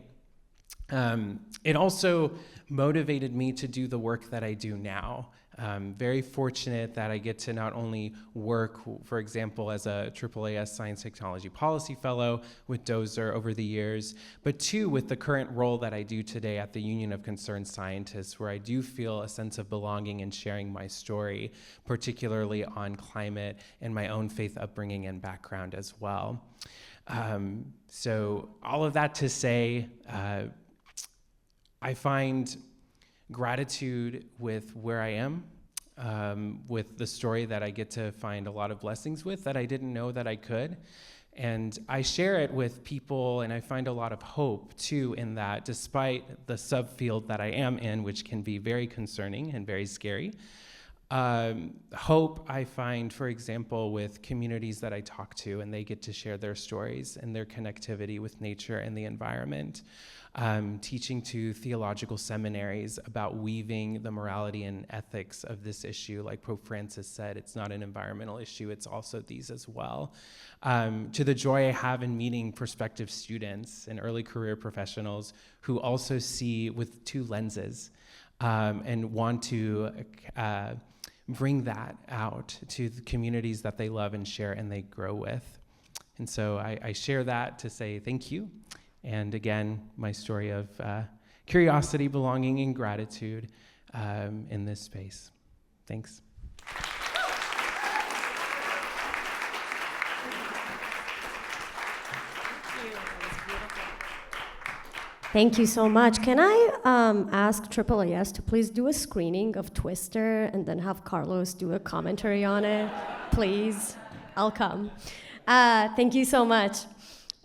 It also motivated me to do the work that I do now. Very fortunate that I get to not only work, for example, as a AAAS Science Technology Policy Fellow with Dozer over the years, but two, with the current role that I do today at the Union of Concerned Scientists, where I do feel a sense of belonging in sharing my story, particularly on climate and my own faith upbringing and background as well. So all of that to say, I find gratitude with where I am, with the story that I get to find a lot of blessings with that I didn't know that I could. And I share it with people, and I find a lot of hope, too, in that despite the subfield that I am in, which can be very concerning and very scary, hope I find, for example, with communities that I talk to, and they get to share their stories and their connectivity with nature and the environment. Teaching to theological seminaries about weaving the morality and ethics of this issue. Like Pope Francis said, it's not an environmental issue, it's also these as well. To the joy I have in meeting prospective students and early career professionals who also see with two lenses and want to bring that out to the communities that they love and share and they grow with. And so I share that to say thank you. And again, my story of curiosity, belonging, and gratitude in this space. Thanks. Thank you so much. Can I ask AAAS to please do a screening of Twister and then have Carlos do a commentary on it? Please. I'll come. Thank you so much.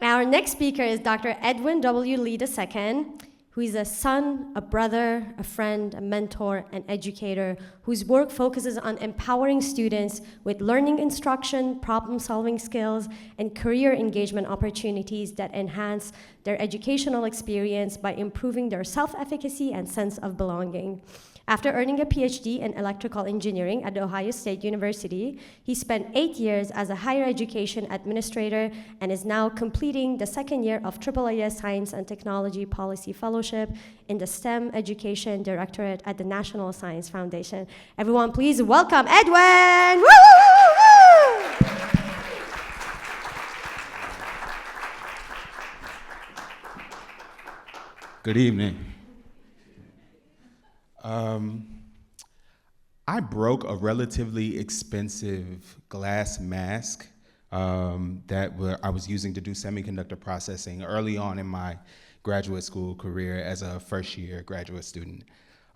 Our next speaker is Dr. Edwin W. Lee II, who is a son, a brother, a friend, a mentor, an educator, whose work focuses on empowering students with learning instruction, problem-solving skills, and career engagement opportunities that enhance their educational experience by improving their self-efficacy and sense of belonging. After earning a PhD in electrical engineering at The Ohio State University, he spent 8 years as a higher education administrator and is now completing the second year of AAAS Science and Technology Policy Fellowship in the STEM Education Directorate at the National Science Foundation. Everyone, please welcome Edwin! Woo! Good evening. I broke a relatively expensive glass mask that I was using to do semiconductor processing early on in my graduate school career as a first-year graduate student.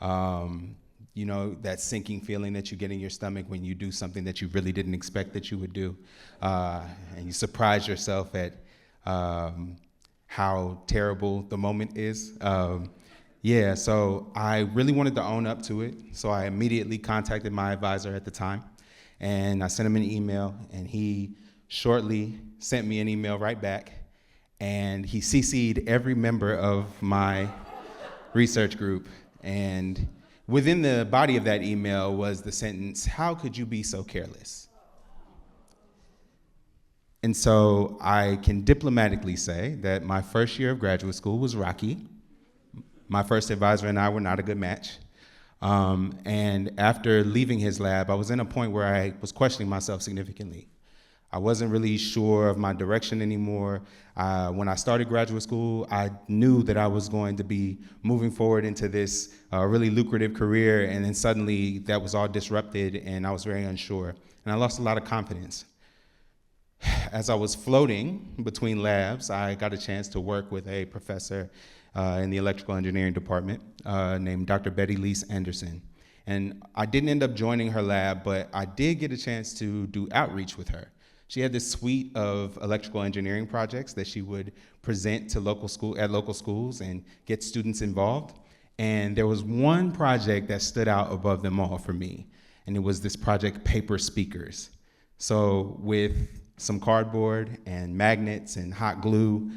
You know, that sinking feeling that you get in your stomach when you do something that you really didn't expect that you would do, and you surprise yourself at how terrible the moment is. Yeah, so I really wanted to own up to it, so I immediately contacted my advisor at the time, and I sent him an email, and he shortly sent me an email right back, and he CC'd every member of my research group, and within the body of that email was the sentence, "How could you be so careless?" And so I can diplomatically say that my first year of graduate school was rocky. My first advisor and I were not a good match. And after leaving his lab, I was in a point where I was questioning myself significantly. I wasn't really sure of my direction anymore. When I started graduate school, I knew that I was going to be moving forward into this really lucrative career, and then suddenly that was all disrupted, and I was very unsure. And I lost a lot of confidence. As I was floating between labs, I got a chance to work with a professor in the electrical engineering department named Dr. Betty Lise Anderson. And I didn't end up joining her lab, but I did get a chance to do outreach with her. She had this suite of electrical engineering projects that she would present to local schools and get students involved. And there was one project that stood out above them all for me, and it was this project, Paper Speakers. So with some cardboard and magnets and hot glue,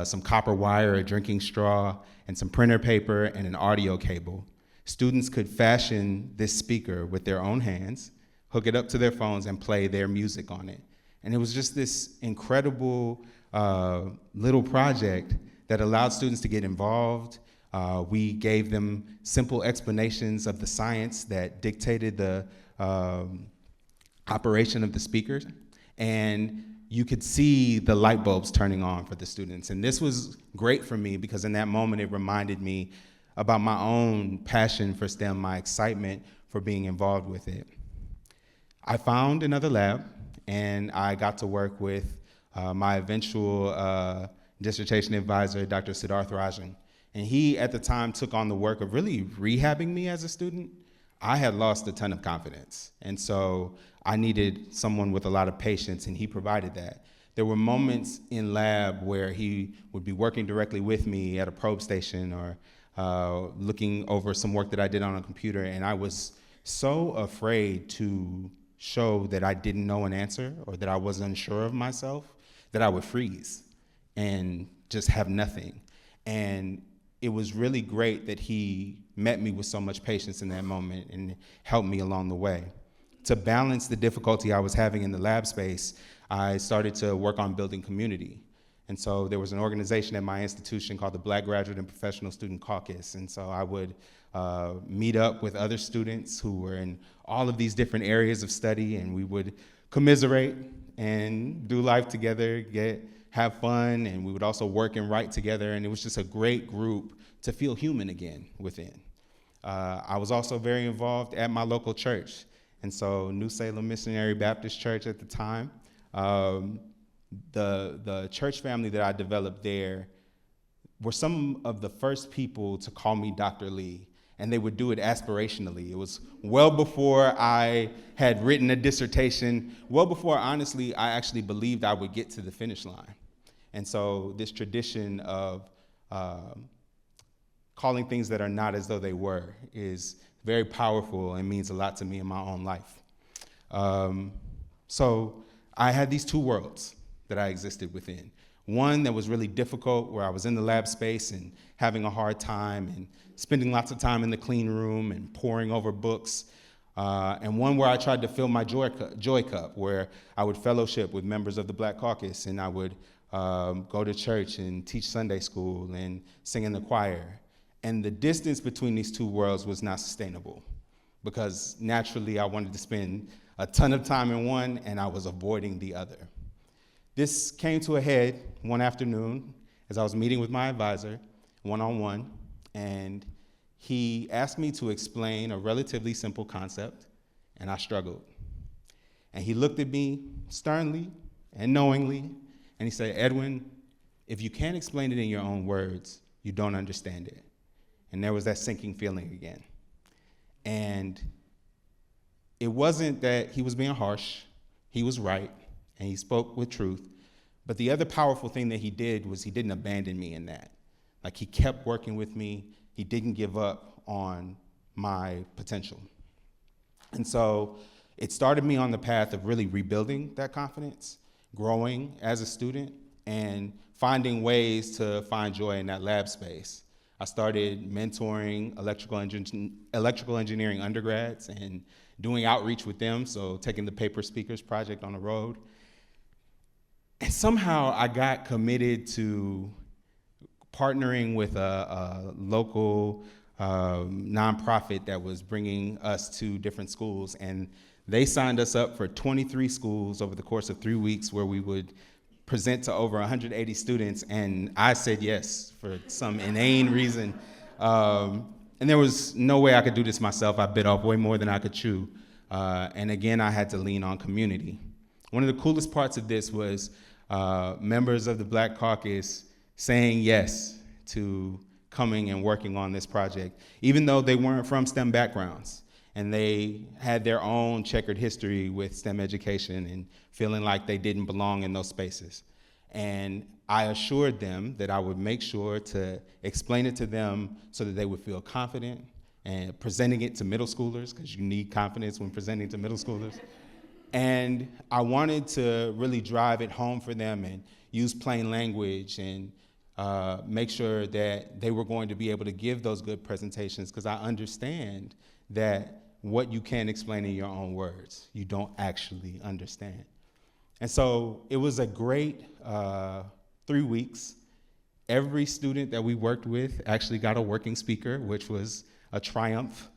some copper wire, a drinking straw, and some printer paper and an audio cable, students could fashion this speaker with their own hands, hook it up to their phones, and play their music on it. And it was just this incredible little project that allowed students to get involved, We gave them simple explanations of the science that dictated the operation of the speakers, and you could see the light bulbs turning on for the students. And this was great for me because in that moment it reminded me about my own passion for STEM, my excitement for being involved with it. I found another lab, and I got to work with my eventual dissertation advisor, Dr. Siddharth Rajan. And he, at the time, took on the work of really rehabbing me as a student. I had lost a ton of confidence, and so I needed someone with a lot of patience, and he provided that. There were moments in lab where he would be working directly with me at a probe station or looking over some work that I did on a computer, and I was so afraid to show that I didn't know an answer or that I was unsure of myself that I would freeze and just have nothing. And it was really great that he met me with so much patience in that moment and helped me along the way. To balance the difficulty I was having in the lab space, I started to work on building community. And so there was an organization at my institution called the Black Graduate and Professional Student Caucus. And so I would meet up with other students who were in all of these different areas of study, and we would commiserate and do life together, have fun, and we would also work and write together, and it was just a great group to feel human again within. I was also very involved at my local church, and so New Salem Missionary Baptist Church at the time, the church family that I developed there were some of the first people to call me Dr. Lee, and they would do it aspirationally. It was well before I had written a dissertation, well before, honestly, I actually believed I would get to the finish line. And so this tradition of calling things that are not as though they were is very powerful and means a lot to me in my own life. So I had these two worlds that I existed within. One that was really difficult, where I was in the lab space and having a hard time and spending lots of time in the clean room and poring over books. And one where I tried to fill my joy cup, where I would fellowship with members of the Black Caucus, and I would go to church and teach Sunday school and sing in the choir. And the distance between these two worlds was not sustainable, because naturally I wanted to spend a ton of time in one and I was avoiding the other. This came to a head one afternoon as I was meeting with my advisor one-on-one, and he asked me to explain a relatively simple concept, and I struggled. And he looked at me sternly and knowingly, and he said, "Edwin, if you can't explain it in your own words, you don't understand it." And there was that sinking feeling again. And it wasn't that he was being harsh. He was right, and he spoke with truth. But the other powerful thing that he did was he didn't abandon me in that. Like, he kept working with me. He didn't give up on my potential. And so it started me on the path of really rebuilding that confidence, growing as a student, and finding ways to find joy in that lab space. I started mentoring electrical engineering undergrads and doing outreach with them, so taking the Paper Speakers Project on the road. And somehow I got committed to partnering with a local nonprofit that was bringing us to different schools, and they signed us up for 23 schools over the course of 3 weeks, where we would present to over 180 students, and I said yes for some inane reason. And there was no way I could do this myself. I bit off way more than I could chew. And again, I had to lean on community. One of the coolest parts of this was members of the Black Caucus saying yes to coming and working on this project, even though they weren't from STEM backgrounds, and they had their own checkered history with STEM education and feeling like they didn't belong in those spaces. And I assured them that I would make sure to explain it to them so that they would feel confident, and presenting it to middle schoolers, because you need confidence when presenting to middle schoolers. And I wanted to really drive it home for them and use plain language and make sure that they were going to be able to give those good presentations, because I understand that what you can't explain in your own words, you don't actually understand. And so it was a great 3 weeks. every student that we worked with actually got a working speaker, which was a triumph.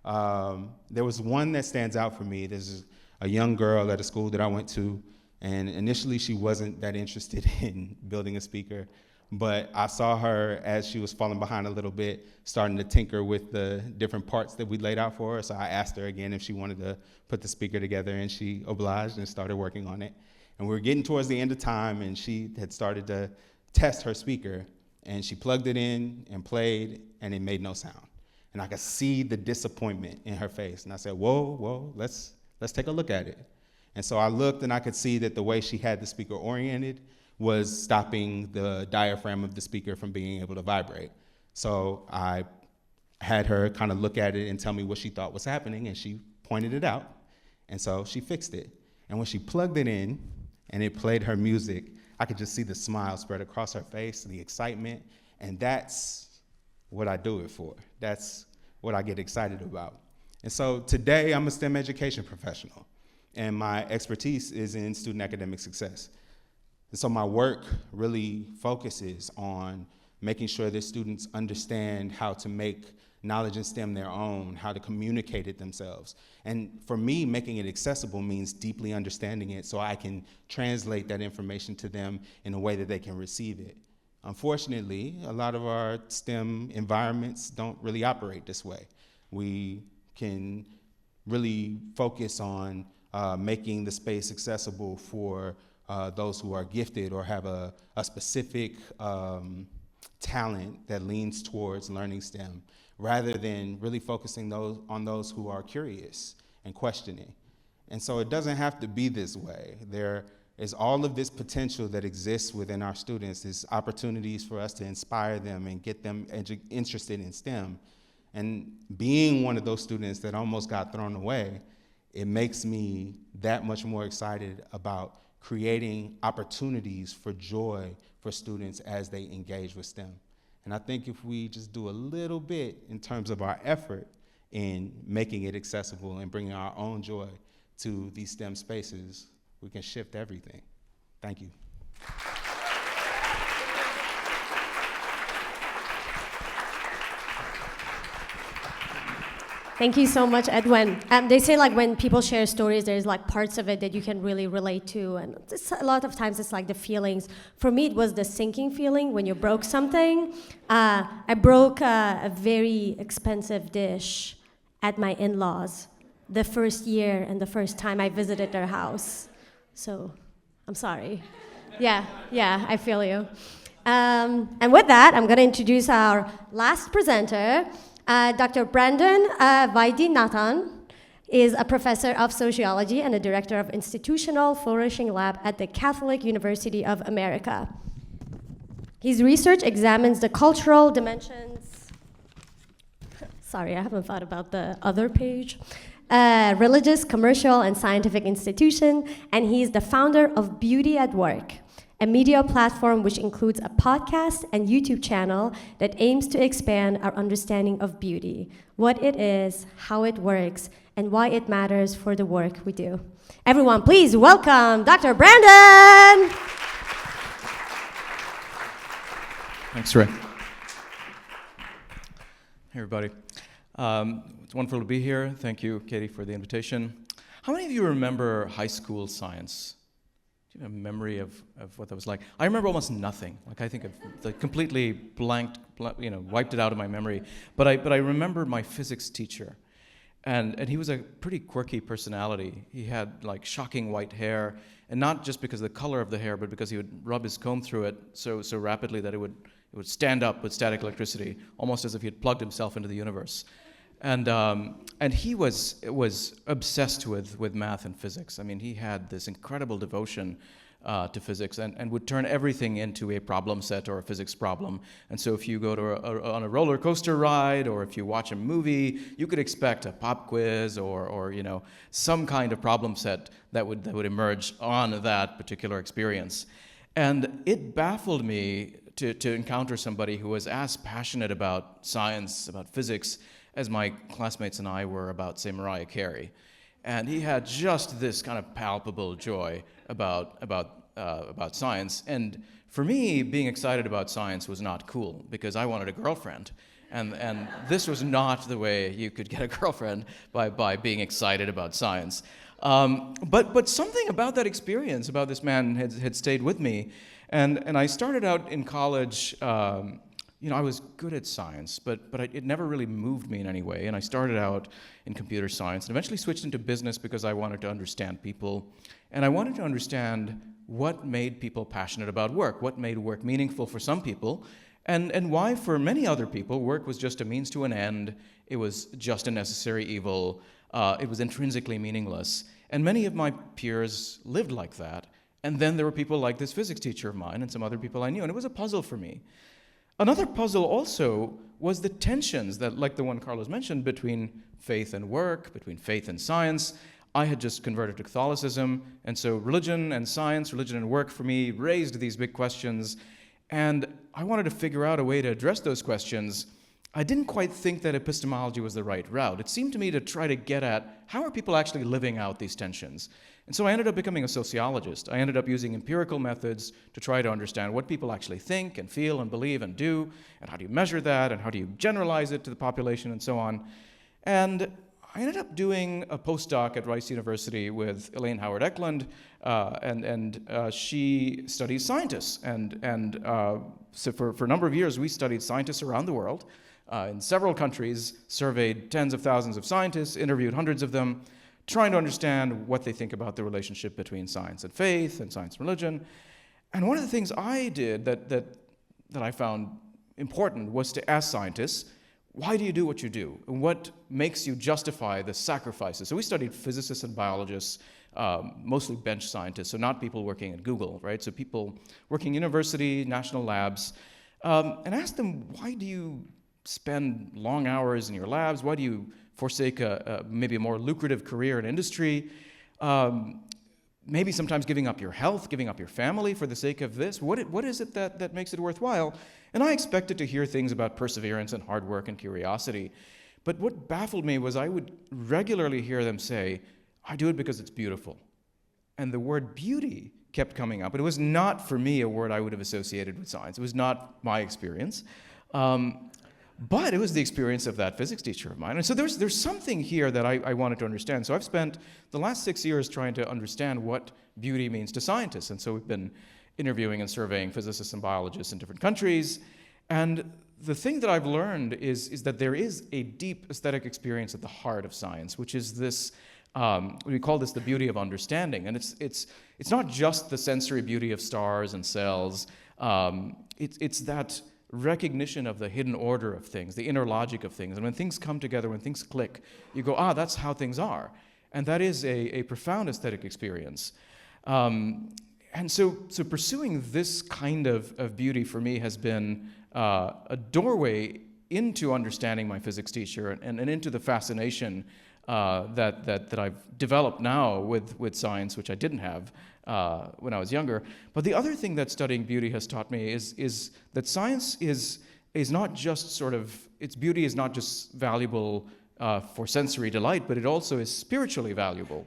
There was one that stands out for me. There's a young girl at a school that I went to, and initially she wasn't that interested in building a speaker, but I saw her as she was falling behind a little bit, starting to tinker with the different parts that we laid out for her. So I asked her again if she wanted to put the speaker together, and she obliged and started working on it. And we were getting towards the end of time, and she had started to test her speaker, and she plugged it in and played, and it made no sound. And I could see the disappointment in her face. And I said, whoa, let's take a look at it. And so I looked, and I could see that the way she had the speaker oriented was stopping the diaphragm of the speaker from being able to vibrate. So I had her kind of look at it and tell me what she thought was happening, and she pointed it out. And so she fixed it. And when she plugged it in and it played her music, I could just see the smile spread across her face, the excitement, and that's what I do it for. That's what I get excited about. And so today I'm a STEM education professional, and my expertise is in student academic success. And so my work really focuses on making sure that students understand how to make knowledge in STEM their own, how to communicate it themselves. And for me, making it accessible means deeply understanding it so I can translate that information to them in a way that they can receive it. Unfortunately, a lot of our STEM environments don't really operate this way. We can really focus on making the space accessible for those who are gifted or have a specific talent that leans towards learning STEM, rather than really focusing on those who are curious and questioning. And so it doesn't have to be this way. There is all of this potential that exists within our students. There's opportunities for us to inspire them and get them interested in STEM. And being one of those students that almost got thrown away, it makes me that much more excited about creating opportunities for joy for students as they engage with STEM. And I think if we just do a little bit in terms of our effort in making it accessible and bringing our own joy to these STEM spaces, we can shift everything. Thank you. Thank you so much, Edwin. They say like when people share stories, there's like parts of it that you can really relate to, and a lot of times it's like the feelings. For me, it was the sinking feeling when you broke something. I broke a very expensive dish at my in-laws the first year and the first time I visited their house. So I'm sorry. Yeah, I feel you. And with that, I'm going to introduce our last presenter. Dr. Brandon Vaidyanathan is a professor of sociology and a director of Institutional Flourishing Lab at the Catholic University of America. His research examines the cultural dimensions. Sorry, I haven't thought about the other page. Religious, commercial, and scientific institution, and he is the founder of Beauty at Work, a media platform which includes a podcast and YouTube channel that aims to expand our understanding of beauty, what it is, how it works, and why it matters for the work we do. Everyone, please welcome Dr. Brandon! Thanks, Ray. Hey, everybody. It's wonderful to be here. Thank you, Katie, for the invitation. How many of you remember high school science? Do you have a memory of what that was like? I remember almost nothing. Like I think I've like completely blanked, wiped it out of my memory. But I remember my physics teacher, and he was a pretty quirky personality. He had like shocking white hair, and not just because of the color of the hair, but because he would rub his comb through it so rapidly that it would stand up with static electricity, almost as if he had plugged himself into the universe. And he was obsessed with math and physics. I mean, he had this incredible devotion to physics and would turn everything into a problem set or a physics problem. And so if you go to on a roller coaster ride or if you watch a movie, you could expect a pop quiz or some kind of problem set that would emerge on that particular experience. And it baffled me to encounter somebody who was as passionate about science, about physics, as my classmates and I were about, say, Mariah Carey. And he had just this kind of palpable joy about about science. And for me, being excited about science was not cool because I wanted a girlfriend. And this was not the way you could get a girlfriend by being excited about science. But something about that experience, about this man, had stayed with me. And I started out in college, I was good at science, but it never really moved me in any way. And I started out in computer science and eventually switched into business because I wanted to understand people. And I wanted to understand what made people passionate about work, what made work meaningful for some people, and why for many other people work was just a means to an end, it was just a necessary evil, it was intrinsically meaningless. And many of my peers lived like that. And then there were people like this physics teacher of mine and some other people I knew, and it was a puzzle for me. Another puzzle also was the tensions that, like the one Carlos mentioned, between faith and work, between faith and science. I had just converted to Catholicism, and so religion and science, religion and work for me raised these big questions, and I wanted to figure out a way to address those questions. I didn't quite think that epistemology was the right route. It seemed to me to try to get at how are people actually living out these tensions. And so I ended up becoming a sociologist. I ended up using empirical methods to try to understand what people actually think and feel and believe and do, and how do you measure that, and how do you generalize it to the population, and so on. And I ended up doing a postdoc at Rice University with Elaine Howard Eklund, and she studies scientists. So for a number of years, we studied scientists around the world in several countries, surveyed tens of thousands of scientists, interviewed hundreds of them, trying to understand what they think about the relationship between science and faith and science and religion. And one of the things I did that I found important was to ask scientists, why do you do what you do? And what makes you justify the sacrifices? So we studied physicists and biologists, mostly bench scientists, so not people working at Google, right? So people working in university, national labs, and asked them, why do you spend long hours in your labs? Why do you forsake maybe a more lucrative career in industry? Maybe sometimes giving up your health, giving up your family for the sake of this? What is it that makes it worthwhile? And I expected to hear things about perseverance and hard work and curiosity. But what baffled me was I would regularly hear them say, I do it because it's beautiful. And the word beauty kept coming up. And it was not, for me, a word I would have associated with science. It was not my experience. But it was the experience of that physics teacher of mine. And so there's something here that I wanted to understand. So I've spent the last 6 years trying to understand what beauty means to scientists. And so we've been interviewing and surveying physicists and biologists in different countries. And the thing that I've learned is that there is a deep aesthetic experience at the heart of science, which is this, we call this the beauty of understanding. And it's not just the sensory beauty of stars and cells. It's that recognition of the hidden order of things, the inner logic of things. And when things come together, when things click, you go, that's how things are. And that is a profound aesthetic experience. And so pursuing this kind of beauty for me has been a doorway into understanding my physics teacher and into the fascination that I've developed now with science, which I didn't have when I was younger. But the other thing that studying beauty has taught me is that science is not just its beauty is not just valuable for sensory delight, but it also is spiritually valuable.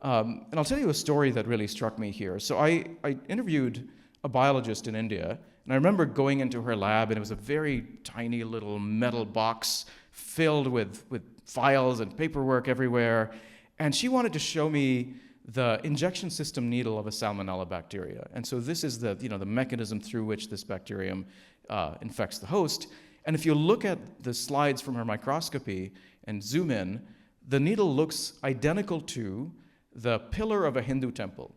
And I'll tell you a story that really struck me here. So I interviewed a biologist in India, and I remember going into her lab, and it was a very tiny little metal box filled with files and paperwork everywhere. And she wanted to show me the injection system needle of a salmonella bacteria. And so this is the mechanism through which this bacterium infects the host. And if you look at the slides from her microscopy and zoom in, the needle looks identical to the pillar of a Hindu temple.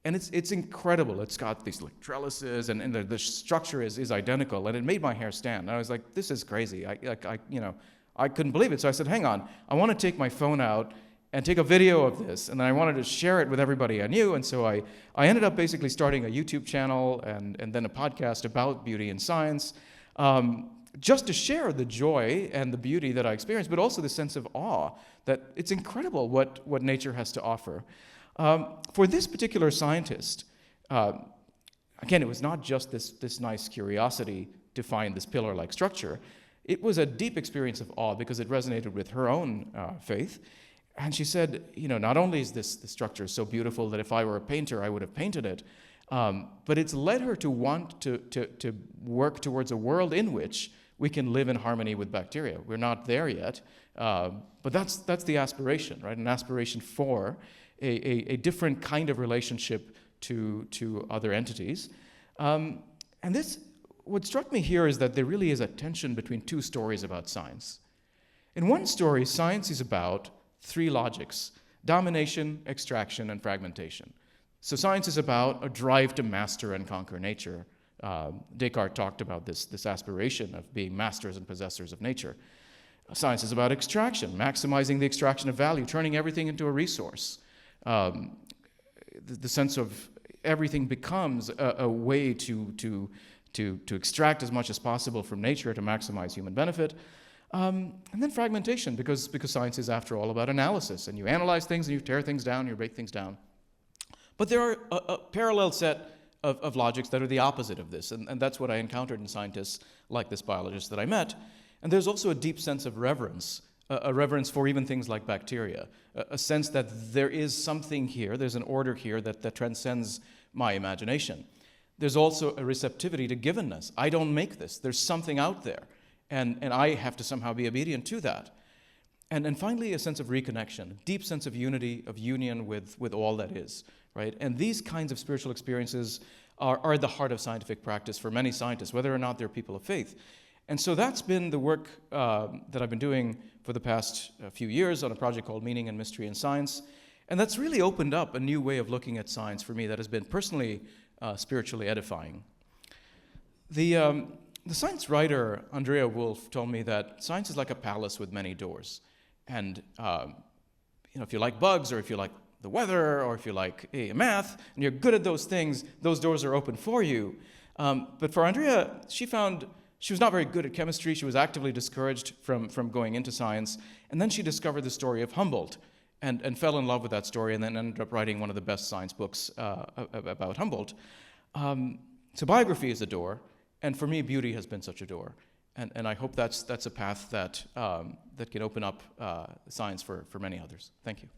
And it's incredible. It's got these trellises, and the structure is identical. And it made my hair stand. And I was like, this is crazy. I couldn't believe it. So I said, hang on, I want to take my phone out and take a video of this. And then I wanted to share it with everybody I knew. And so I ended up basically starting a YouTube channel and then a podcast about beauty and science, just to share the joy and the beauty that I experienced, but also the sense of awe that it's incredible what nature has to offer. For this particular scientist, again, it was not just this nice curiosity to find this pillar-like structure. It was a deep experience of awe because it resonated with her own faith. And she said, not only is this structure so beautiful that if I were a painter, I would have painted it, But it's led her to want to work towards a world in which we can live in harmony with bacteria. We're not there yet, but that's the aspiration, right? An aspiration for a different kind of relationship to other entities. And what struck me here is that there really is a tension between two stories about science. In one story, science is about three logics: domination, extraction, and fragmentation. So science is about a drive to master and conquer nature. Descartes talked about this aspiration of being masters and possessors of nature. Science is about extraction, maximizing the extraction of value, turning everything into a resource. The sense of everything becomes a way to extract as much as possible from nature to maximize human benefit. And then fragmentation, because science is, after all, about analysis. And you analyze things and you tear things down, you break things down. But there are a parallel set of logics that are the opposite of this. And that's what I encountered in scientists like this biologist that I met. And there's also a deep sense of reverence, a reverence for even things like bacteria, a sense that there is something here, there's an order here that transcends my imagination. There's also a receptivity to givenness. I don't make this. There's something out there. And I have to somehow be obedient to that. And finally, a sense of reconnection, a deep sense of unity, of union with all that is, right? And these kinds of spiritual experiences are at the heart of scientific practice for many scientists, whether or not they're people of faith. And so that's been the work that I've been doing for the past few years on a project called Meaning and Mystery in Science. And that's really opened up a new way of looking at science for me that has been personally spiritually edifying. The science writer Andrea Wolff told me that science is like a palace with many doors. And if you like bugs, or if you like the weather, or if you like math, and you're good at those things, those doors are open for you. But for Andrea, she found she was not very good at chemistry. She was actively discouraged from going into science. And then she discovered the story of Humboldt and fell in love with that story, and then ended up writing one of the best science books about Humboldt. So biography is a door. And for me, beauty has been such a door. And I hope that's a path that can open up science for many others. Thank you.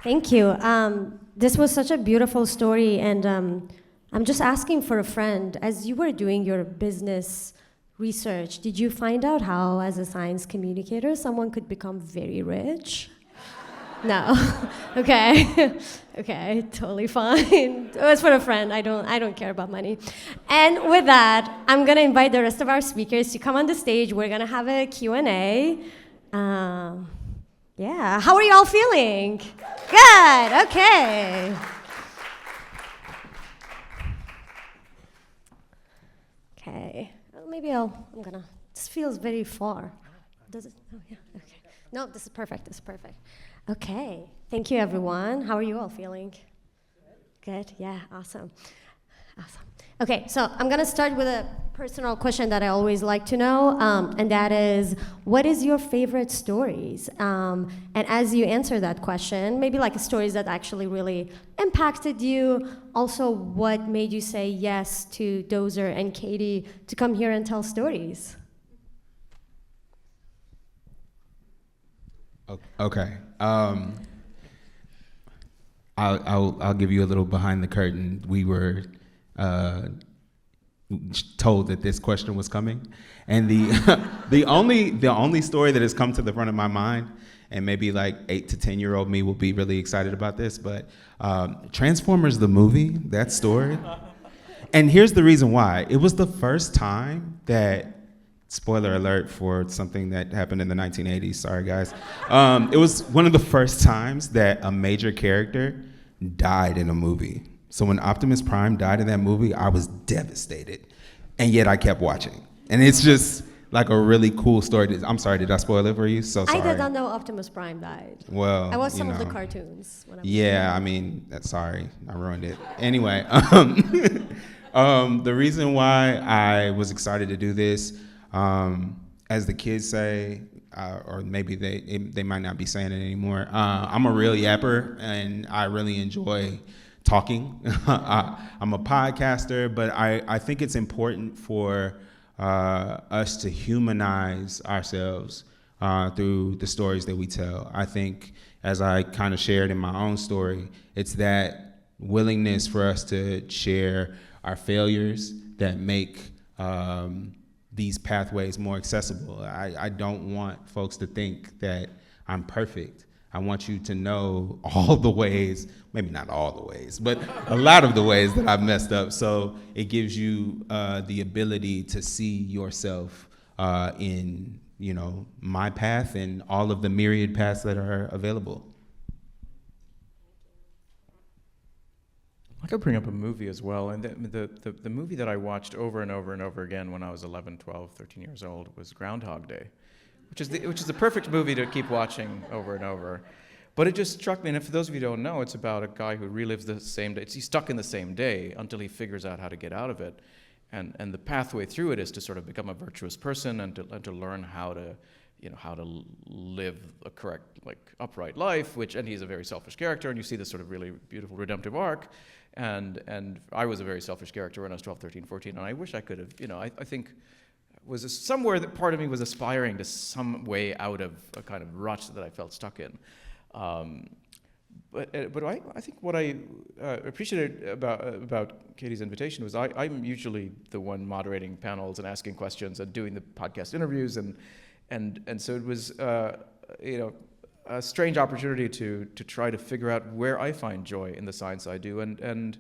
Thank you. This was such a beautiful story, and I'm just asking for a friend. As you were doing your business research, did you find out how, as a science communicator, someone could become very rich? No. Okay. Okay, totally fine. It was for a friend. I don't care about money. And with that, I'm gonna invite the rest of our speakers to come on the stage. We're gonna have a Q&A. Yeah, how are you all feeling? Good, okay. Okay, maybe this feels very far. Does it? Oh, yeah, okay. No, this is perfect, Okay, thank you everyone. How are you all feeling? Good, yeah, awesome. Okay, so I'm gonna start with a personal question that I always like to know, and that is, what is your favorite stories? And as you answer that question, maybe like stories that actually really impacted you, also what made you say yes to Dozer and Katie to come here and tell stories? Okay. I'll give you a little behind the curtain. We were told that this question was coming, and the only story that has come to the front of my mind, and maybe like 8 to 10-year-old me will be really excited about this, but Transformers the movie, that story. And here's the reason why. It was the first time that, spoiler alert for something that happened in the 1980s, sorry guys. It was one of the first times that a major character died in a movie. So when Optimus Prime died in that movie, I was devastated. And yet I kept watching. And it's just like a really cool story. I'm sorry, did I spoil it for you? So sorry. I did not know Optimus Prime died. Well, I watched some of the cartoons when I was yeah, I mean, sorry, I ruined it. Anyway, the reason why I was excited to do this, as the kids say, or maybe they might not be saying it anymore, I'm a real yapper, and I really enjoy talking. I'm a podcaster, but I think it's important for us to humanize ourselves through the stories that we tell. I think, as I kind of shared in my own story, it's that willingness for us to share our failures that make these pathways more accessible. I don't want folks to think that I'm perfect. I want you to know all the ways, maybe not all the ways, but a lot of the ways that I've messed up. So it gives you the ability to see yourself in, my path and all of the myriad paths that are available. I could bring up a movie as well, and the movie that I watched over and over and over again when I was 11, 12, 13 years old was Groundhog Day, which is the perfect movie to keep watching over and over. But it just struck me, and for those of you who don't know, it's about a guy who relives the same day. He's stuck in the same day until he figures out how to get out of it, and the pathway through it is to sort of become a virtuous person and to learn how to live a correct, upright life. And he's a very selfish character, and you see this sort of really beautiful redemptive arc. And I was a very selfish character when I was 12, 13, 14, and I wish I could have, I think was somewhere that part of me was aspiring to some way out of a kind of rut that I felt stuck in. But I think what I appreciated about Katie's invitation was I'm usually the one moderating panels and asking questions and doing the podcast interviews, and so it was a strange opportunity to try to figure out where I find joy in the science I do, and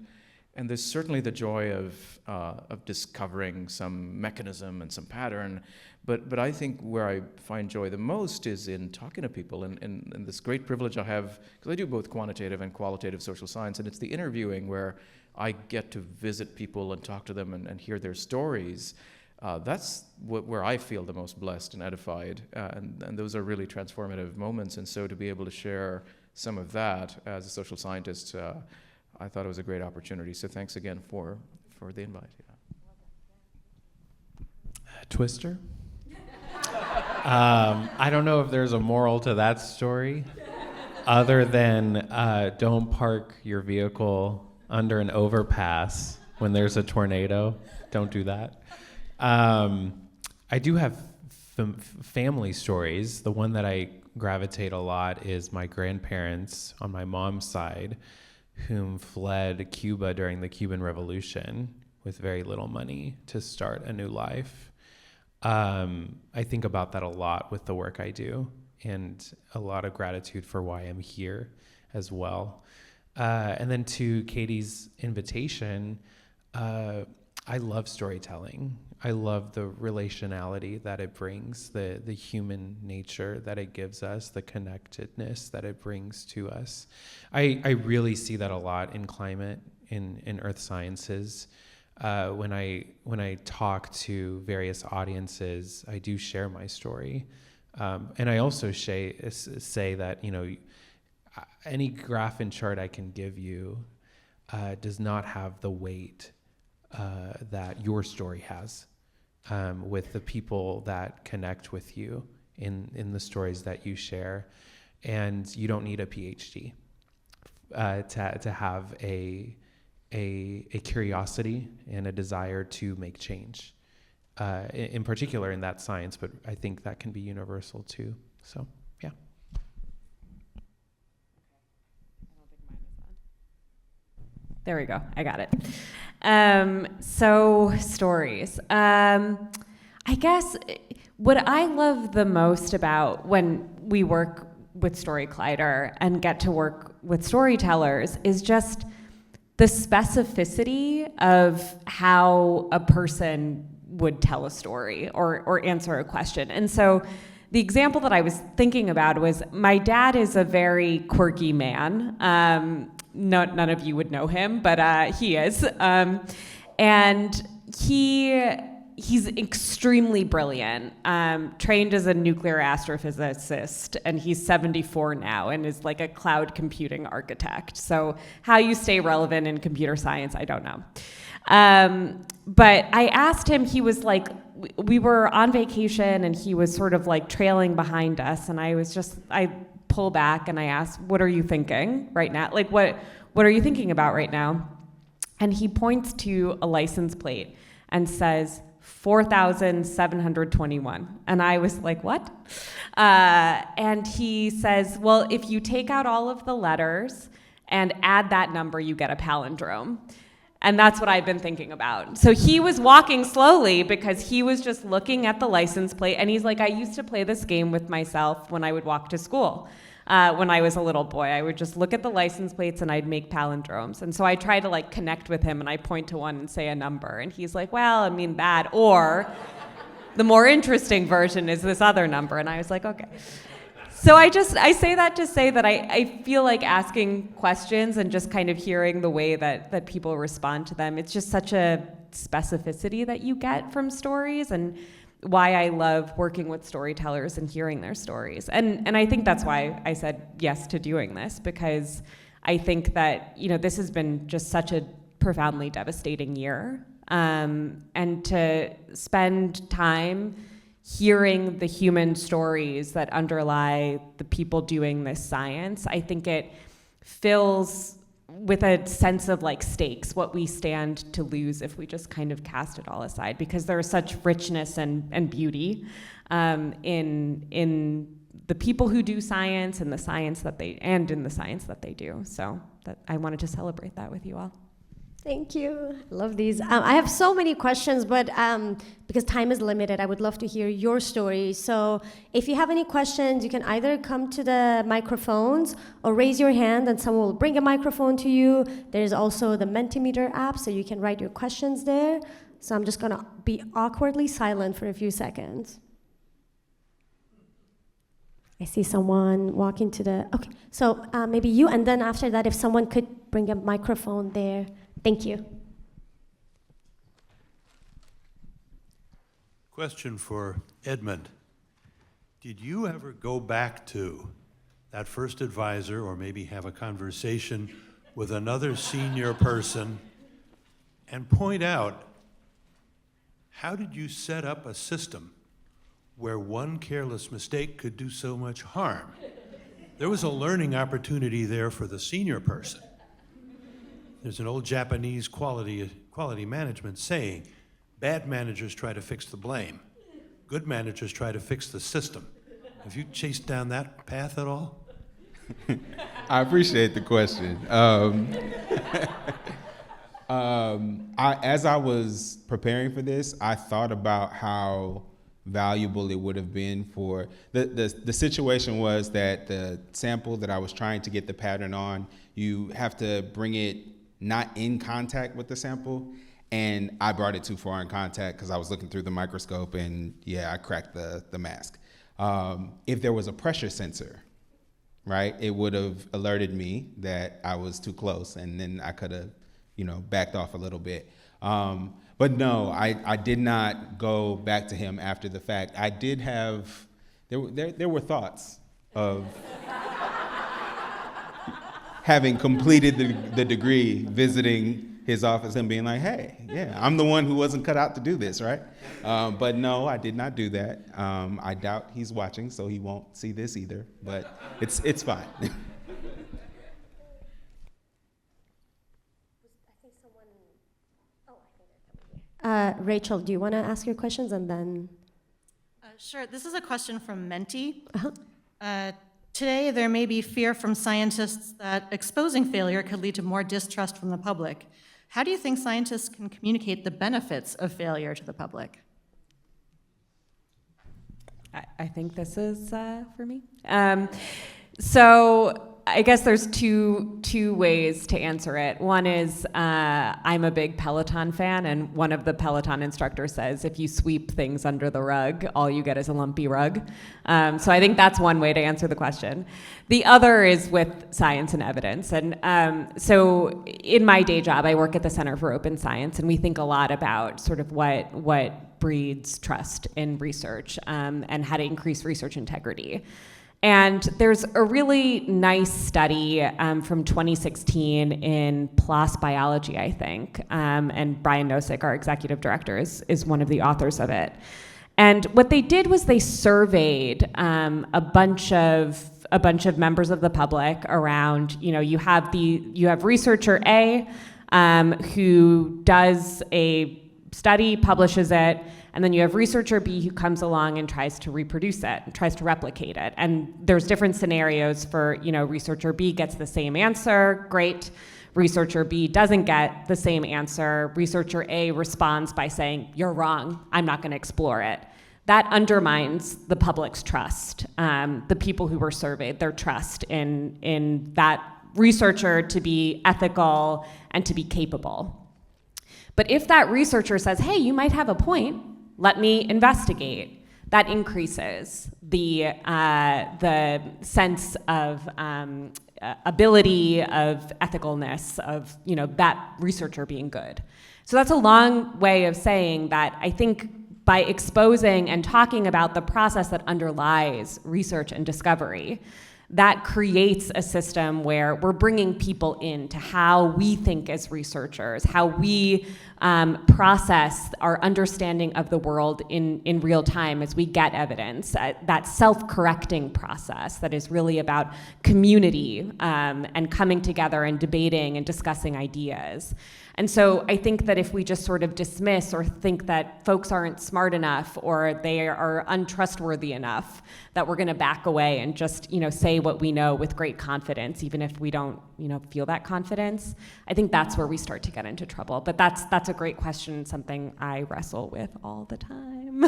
there's certainly the joy of discovering some mechanism and some pattern, but I think where I find joy the most is in talking to people, and this great privilege I have, because I do both quantitative and qualitative social science, and it's the interviewing where I get to visit people and talk to them and hear their stories. That's where I feel the most blessed and edified, and those are really transformative moments. And so to be able to share some of that as a social scientist, I thought it was a great opportunity. So thanks again for the invite. Twister? I don't know if there's a moral to that story, other than don't park your vehicle under an overpass when there's a tornado. Don't do that. I do have family stories. The one that I gravitate a lot is my grandparents on my mom's side, whom fled Cuba during the Cuban Revolution with very little money to start a new life. I think about that a lot with the work I do, and a lot of gratitude for why I'm here as well. And then to Katie's invitation, I love storytelling. I love the relationality that it brings, the human nature that it gives us, the connectedness that it brings to us. I really see that a lot in climate, in earth sciences. When I talk to various audiences, I do share my story. And I also say that, any graph and chart I can give you does not have the weight that your story has with the people that connect with you in the stories that you share. And you don't need a PhD to have a curiosity and a desire to make change, in particular in that science, but I think that can be universal too. So, yeah. There we go. I got it. So stories. I guess what I love the most about when we work with Story Collider and get to work with storytellers is just the specificity of how a person would tell a story or answer a question. And so the example that I was thinking about was my dad is a very quirky man. None of you would know him, but he is. And he's extremely brilliant, trained as a nuclear astrophysicist, and he's 74 now and is like a cloud computing architect. So how you stay relevant in computer science, I don't know. But I asked him, he was like, we were on vacation and he was sort of like trailing behind us, and I pull back and I asked, what are you thinking right now? Like, what are you thinking about right now? And he points to a license plate and says, 4,721. And I was like, what? And he says, well, if you take out all of the letters and add that number, you get a palindrome. And that's what I've been thinking about. So he was walking slowly because he was just looking at the license plate. And he's like, I used to play this game with myself when I would walk to school. When I was a little boy, I would just look at the license plates and I'd make palindromes. And so I try to like connect with him and I point to one and say a number. And he's like, well, I mean that, or the more interesting version is this other number. And I was like, okay. So I say that to say that I feel like asking questions and just kind of hearing the way that people respond to them, it's just such a specificity that you get from stories, and why I love working with storytellers and hearing their stories. And I think that's why I said yes to doing this, because I think that, you know, this has been just such a profoundly devastating year. And to spend time hearing the human stories that underlie the people doing this science, I think it fills with a sense of like stakes, what we stand to lose if we just kind of cast it all aside, because there is such richness and beauty in the people who do science and the science that they do. So that I wanted to celebrate that with you all. Thank you. Love these. I have so many questions, but because time is limited, I would love to hear your story. So if you have any questions, you can either come to the microphones or raise your hand and someone will bring a microphone to you. There's also the Mentimeter app, so you can write your questions there. So I'm just going to be awkwardly silent for a few seconds. I see someone walking to the, okay. So maybe you, and then after that, if someone could bring a microphone there. Thank you. Question for Edmund. Did you ever go back to that first advisor or maybe have a conversation with another senior person and point out, how did you set up a system where one careless mistake could do so much harm? There was a learning opportunity there for the senior person. There's an old Japanese quality management saying, bad managers try to fix the blame. Good managers try to fix the system. Have you chased down that path at all? I appreciate the question. As I was preparing for this, I thought about how valuable it would have been for, the situation was that the sample that I was trying to get the pattern on, you have to bring it not in contact with the sample, and I brought it too far in contact because I was looking through the microscope and yeah, I cracked the mask. If there was a pressure sensor, right, it would have alerted me that I was too close, and then I could have, backed off a little bit. But no, I did not go back to him after the fact. I did have, there were thoughts of having completed the degree, visiting his office and being like, hey, yeah, I'm the one who wasn't cut out to do this, right? But no, I did not do that. I doubt he's watching, so he won't see this either, but it's fine. Rachel, do you want to ask your questions and then? Sure. This is a question from Menti. Today, there may be fear from scientists that exposing failure could lead to more distrust from the public. How do you think scientists can communicate the benefits of failure to the public? I think this is for me. So I guess there's two ways to answer it. One is I'm a big Peloton fan, and one of the Peloton instructors says if you sweep things under the rug, all you get is a lumpy rug. So I think that's one way to answer the question. The other is with science and evidence. And so in my day job, I work at the Center for Open Science, and we think a lot about sort of what breeds trust in research and how to increase research integrity. And there's a really nice study from 2016 in PLOS Biology, I think, and Brian Nosek, our executive director, is one of the authors of it. And what they did was they surveyed a bunch of members of the public around, you have researcher A who does a study, publishes it, and then you have researcher B who comes along and tries to reproduce it, and tries to replicate it. And there's different scenarios for, researcher B gets the same answer, great. Researcher B doesn't get the same answer. Researcher A responds by saying, you're wrong, I'm not gonna explore it. That undermines the public's trust, the people who were surveyed, their trust in that researcher to be ethical and to be capable. But if that researcher says, hey, you might have a point, let me investigate, that increases the sense of ability, of ethicalness, of that researcher being good. So that's a long way of saying that I think by exposing and talking about the process that underlies research and discovery, that creates a system where we're bringing people into how we think as researchers, how we process our understanding of the world in real time as we get evidence, that self-correcting process that is really about community and coming together and debating and discussing ideas. And so I think that if we just sort of dismiss or think that folks aren't smart enough or they are untrustworthy enough, that we're gonna back away and just say what we know with great confidence, even if we don't feel that confidence, I think that's where we start to get into trouble. But that's a great question, something I wrestle with all the time.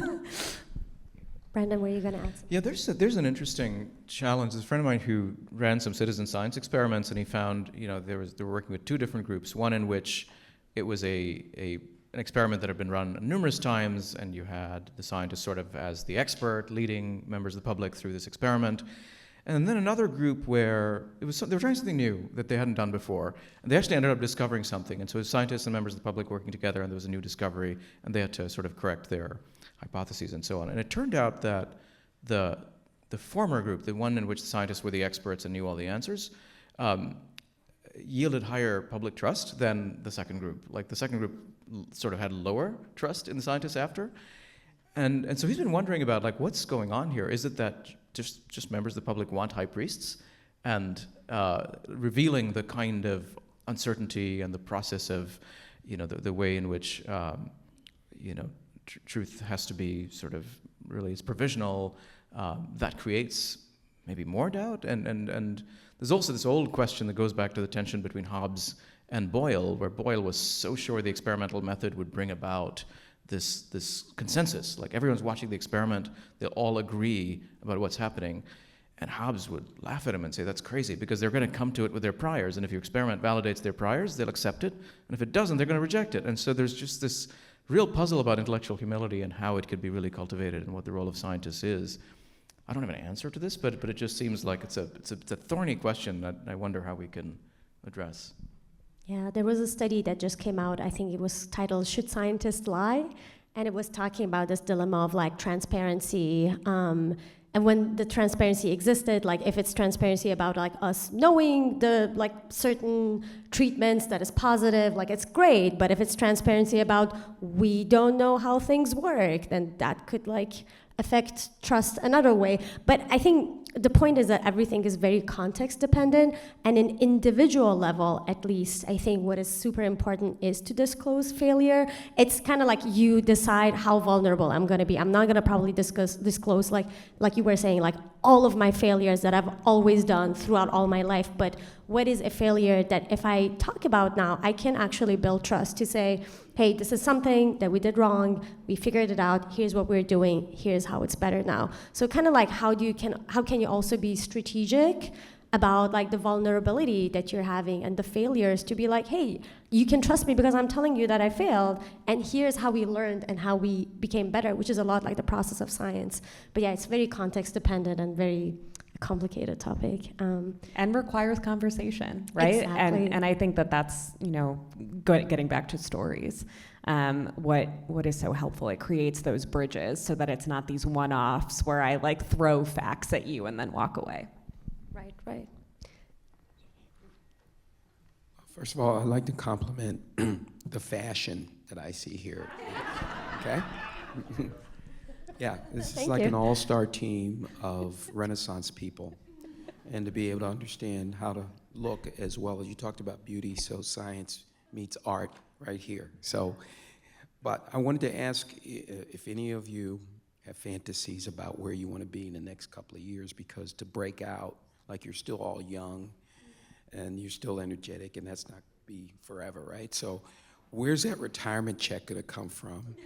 Brandon, were you going to answer? Yeah, there's an interesting challenge. There's a friend of mine who ran some citizen science experiments, and he found they were working with two different groups. One in which it was an experiment that had been run numerous times, and you had the scientist sort of as the expert leading members of the public through this experiment. And then another group where they were trying something new that they hadn't done before, and they actually ended up discovering something. And so scientists and members of the public working together, and there was a new discovery, and they had to sort of correct their hypotheses and so on. And it turned out that the former group, the one in which the scientists were the experts and knew all the answers, yielded higher public trust than the second group. Like the second group sort of had lower trust in the scientists after. And so he's been wondering about what's going on here. Is it that just members of the public want high priests and revealing the kind of uncertainty and the process of, the way in which, truth has to be sort of really is provisional, that creates maybe more doubt. And there's also this old question that goes back to the tension between Hobbes and Boyle, where Boyle was so sure the experimental method would bring about this consensus. Like everyone's watching the experiment, they'll all agree about what's happening. And Hobbes would laugh at him and say, that's crazy, because they're going to come to it with their priors. And if your experiment validates their priors, they'll accept it. And if it doesn't, they're going to reject it. And so there's just this real puzzle about intellectual humility and how it could be really cultivated and what the role of scientists is. I don't have an answer to this, but it just seems like it's a thorny question that I wonder how we can address. Yeah, there was a study that just came out. I think it was titled "Should Scientists Lie?" And it was talking about this dilemma of transparency. And when the transparency existed, if it's transparency about us knowing the certain treatments that is positive, it's great. But if it's transparency about we don't know how things work, then that could affect trust another way. But I think the point is that everything is very context dependent, and an individual level, at least, I think what is super important is to disclose failure. It's kind of you decide how vulnerable I'm gonna be. I'm not gonna probably disclose like you were saying, all of my failures that I've always done throughout all my life, but what is a failure that if I talk about now, I can actually build trust to say, hey, this is something that we did wrong, we figured it out, here's what we're doing, here's how it's better now. So kind of how can you also be strategic about the vulnerability that you're having and the failures to be hey, you can trust me because I'm telling you that I failed, and here's how we learned and how we became better, which is a lot like the process of science. But yeah, it's very context dependent and very complicated topic. And requires conversation, right? Exactly. And I think that's, getting back to stories. What is so helpful, it creates those bridges so that it's not these one-offs where I throw facts at you and then walk away. Right. First of all, I'd like to compliment the fashion that I see here. Okay? Yeah, this is Thank you. an all-star team of Renaissance people. And to be able to understand how to look as well as you talked about beauty, so science meets art right here. So But I wanted to ask if any of you have fantasies about where you want to be in the next couple of years, because to break out, like you're still all young and you're still energetic, and that's not be forever, right? So where's that retirement check going to come from?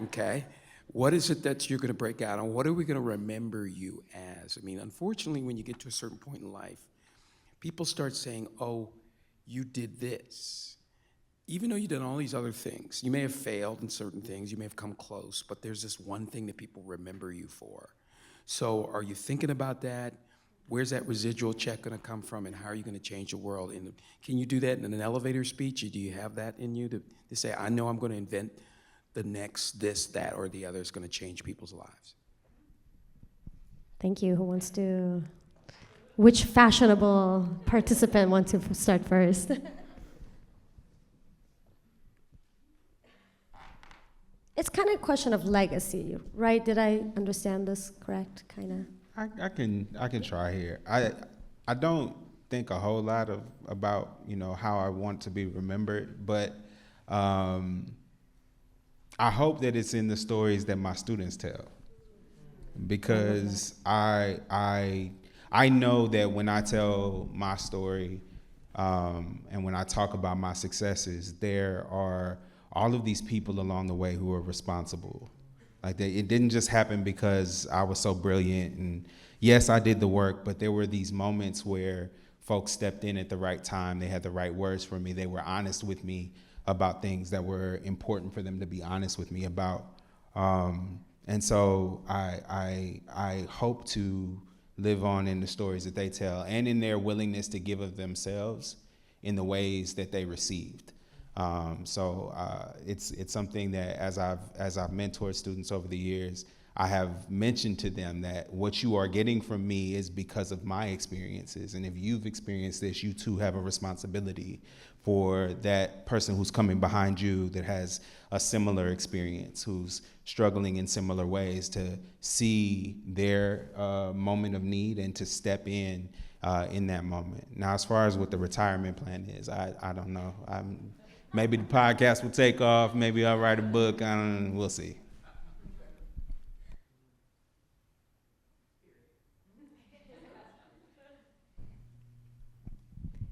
Okay? What is it that you're going to break out on? What are we going to remember you as? I mean, unfortunately, when you get to a certain point in life, people start saying, oh, you did this. Even though you've done all these other things, you may have failed in certain things, you may have come close, but there's this one thing that people remember you for. So are you thinking about that? Where's that residual check going to come from, and how are you going to change the world? And can you do that in an elevator speech, or do you have that in you to say, I know I'm going to invent the next this, that, or the other is going to change people's lives? Thank you. Who wants to? Which fashionable participant wants to start first? It's kind of a question of legacy, right? Did I understand this correct? Kind of. I can try here. I don't think a whole lot about how I want to be remembered, but I hope that it's in the stories that my students tell, because I know that when I tell my story and when I talk about my successes, there are all of these people along the way who are responsible. Like it didn't just happen because I was so brilliant, and yes, I did the work, but there were these moments where folks stepped in at the right time. They had the right words for me. They were honest with me about things that were important for them to be honest with me about. And so I hope to live on in the stories that they tell, and in their willingness to give of themselves in the ways that they received. So it's something that as I've mentored students over the years, I have mentioned to them that what you are getting from me is because of my experiences. And if you've experienced this, you too have a responsibility for that person who's coming behind you that has a similar experience, who's struggling in similar ways, to see their moment of need and to step in that moment. Now, as far as what the retirement plan is, I don't know. Maybe the podcast will take off. Maybe I'll write a book. We'll see.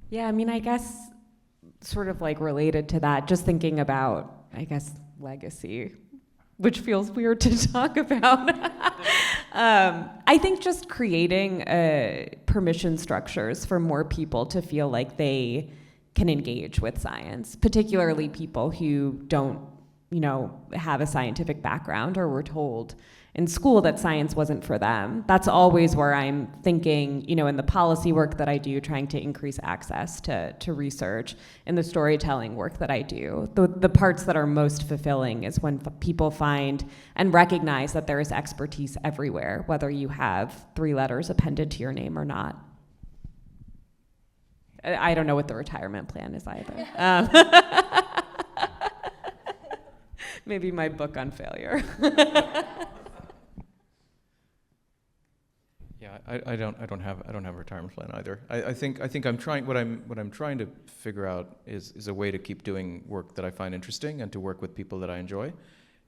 Yeah, I mean, I guess sort of like related to that, just thinking about, I guess, legacy, which feels weird to talk about. I think just creating permission structures for more people to feel like they can engage with science, particularly people who don't, have a scientific background or were told in school that science wasn't for them. That's always where I'm thinking, in the policy work that I do, trying to increase access to research, and the storytelling work that I do. The parts that are most fulfilling is when people find and recognize that there is expertise everywhere, whether you have 3 letters appended to your name or not. I don't know what the retirement plan is either. Maybe my book on failure. Yeah, I don't have a retirement plan either. I think I'm trying what I'm trying to figure out is a way to keep doing work that I find interesting and to work with people that I enjoy,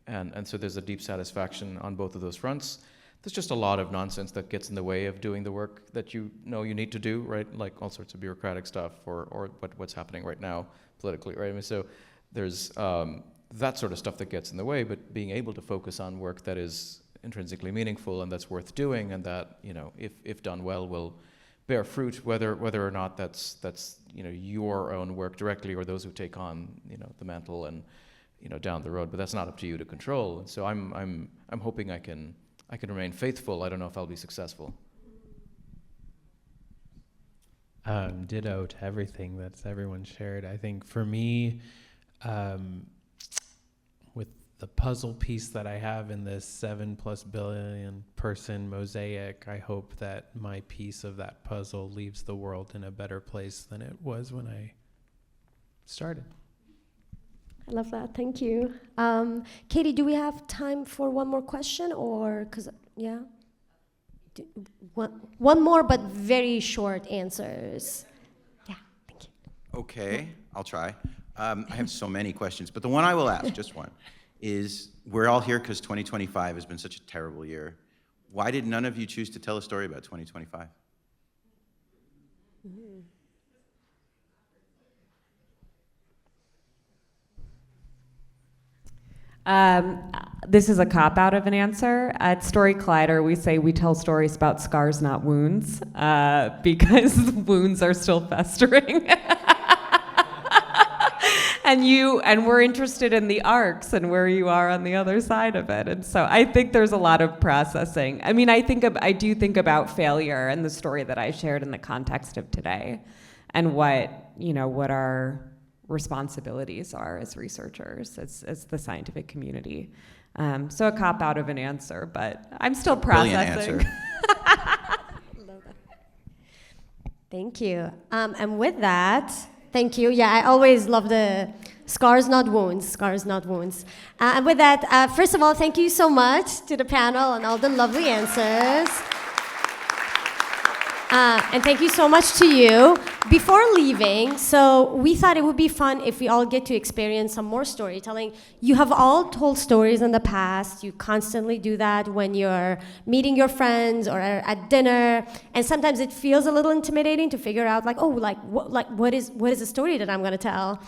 and so there's a deep satisfaction on both of those fronts. There's just a lot of nonsense that gets in the way of doing the work that you need to do, right? Like all sorts of bureaucratic stuff or what's happening right now politically, right? I mean, so there's that sort of stuff that gets in the way, but being able to focus on work that is intrinsically meaningful and that's worth doing, and that if done well will bear fruit, whether or not that's your own work directly or those who take on the mantle and down the road, but that's not up to you to control. And so I'm hoping I can remain faithful. I don't know if I'll be successful. Ditto to everything that's everyone shared. I think for me, with the puzzle piece that I have in this 7+ billion person mosaic, I hope that my piece of that puzzle leaves the world in a better place than it was when I started. I love that. Thank you. Katie, do we have time for one more question, or yeah? One more, but very short answers. Yeah, thank you. Okay, I'll try. I have so many questions, but the one I will ask, just one, is we're all here because 2025 has been such a terrible year. Why did none of you choose to tell a story about 2025? This is a cop-out of an answer. At Story Collider, we say we tell stories about scars, not wounds, because wounds are still festering. And we're interested in the arcs and where you are on the other side of it. And so I think there's a lot of processing. I mean, I do think about failure and the story that I shared in the context of today, and what our responsibilities are as researchers, as the scientific community. So a cop out of an answer, but I'm still processing. Brilliant answer. Thank you. And with that, thank you. Yeah, I always love the scars, not wounds. Scars, not wounds. And with that, first of all, thank you so much to the panel and all the lovely answers. And thank you so much to you. Before leaving, so we thought it would be fun if we all get to experience some more storytelling. You have all told stories in the past. You constantly do that when you're meeting your friends or at dinner. And sometimes it feels a little intimidating to figure out, what is the story that I'm going to tell?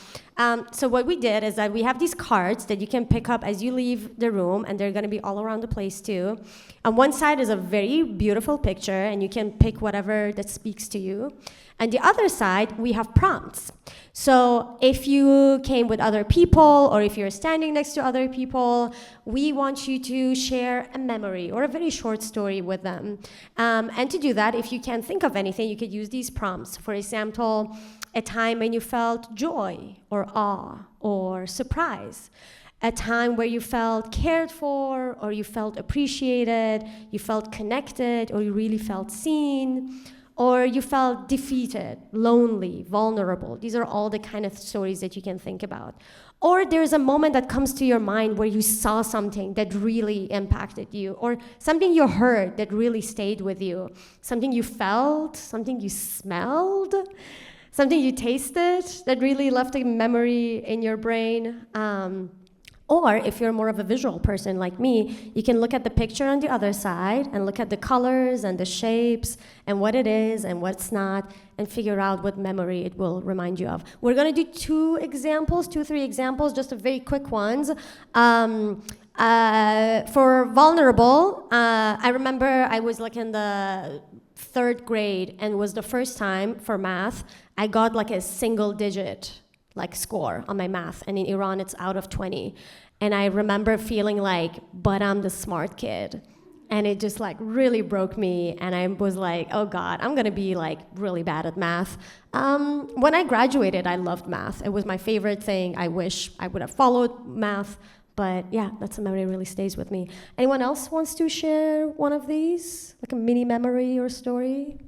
So what we did is that we have these cards that you can pick up as you leave the room, and they're going to be all around the place too. On one side is a very beautiful picture, and you can pick whatever that speaks to you. And the other side, we have prompts. So if you came with other people, or if you're standing next to other people, we want you to share a memory or a very short story with them. And to do that, if you can't think of anything, you could use these prompts. For example, a time when you felt joy or awe or surprise. A time where you felt cared for, or you felt appreciated, you felt connected, or you really felt seen, or you felt defeated, lonely, vulnerable. These are all the kind of stories that you can think about. Or there's a moment that comes to your mind where you saw something that really impacted you, or something you heard that really stayed with you, something you felt, something you smelled, something you tasted that really left a memory in your brain. Or if you're more of a visual person like me, you can look at the picture on the other side and look at the colors and the shapes and what it is and what's not, and figure out what memory it will remind you of. We're gonna do 3 examples, just very quick ones. For vulnerable, I remember I was in the 3rd grade, and it was the first time for math I got a single digit score on my math, and in Iran it's out of 20. And I remember feeling but I'm the smart kid. And it just really broke me, and I was oh God, I'm gonna be really bad at math. When I graduated, I loved math. It was my favorite thing. I wish I would have followed math, but yeah, that's a memory that really stays with me. Anyone else wants to share one of these? A mini memory or story?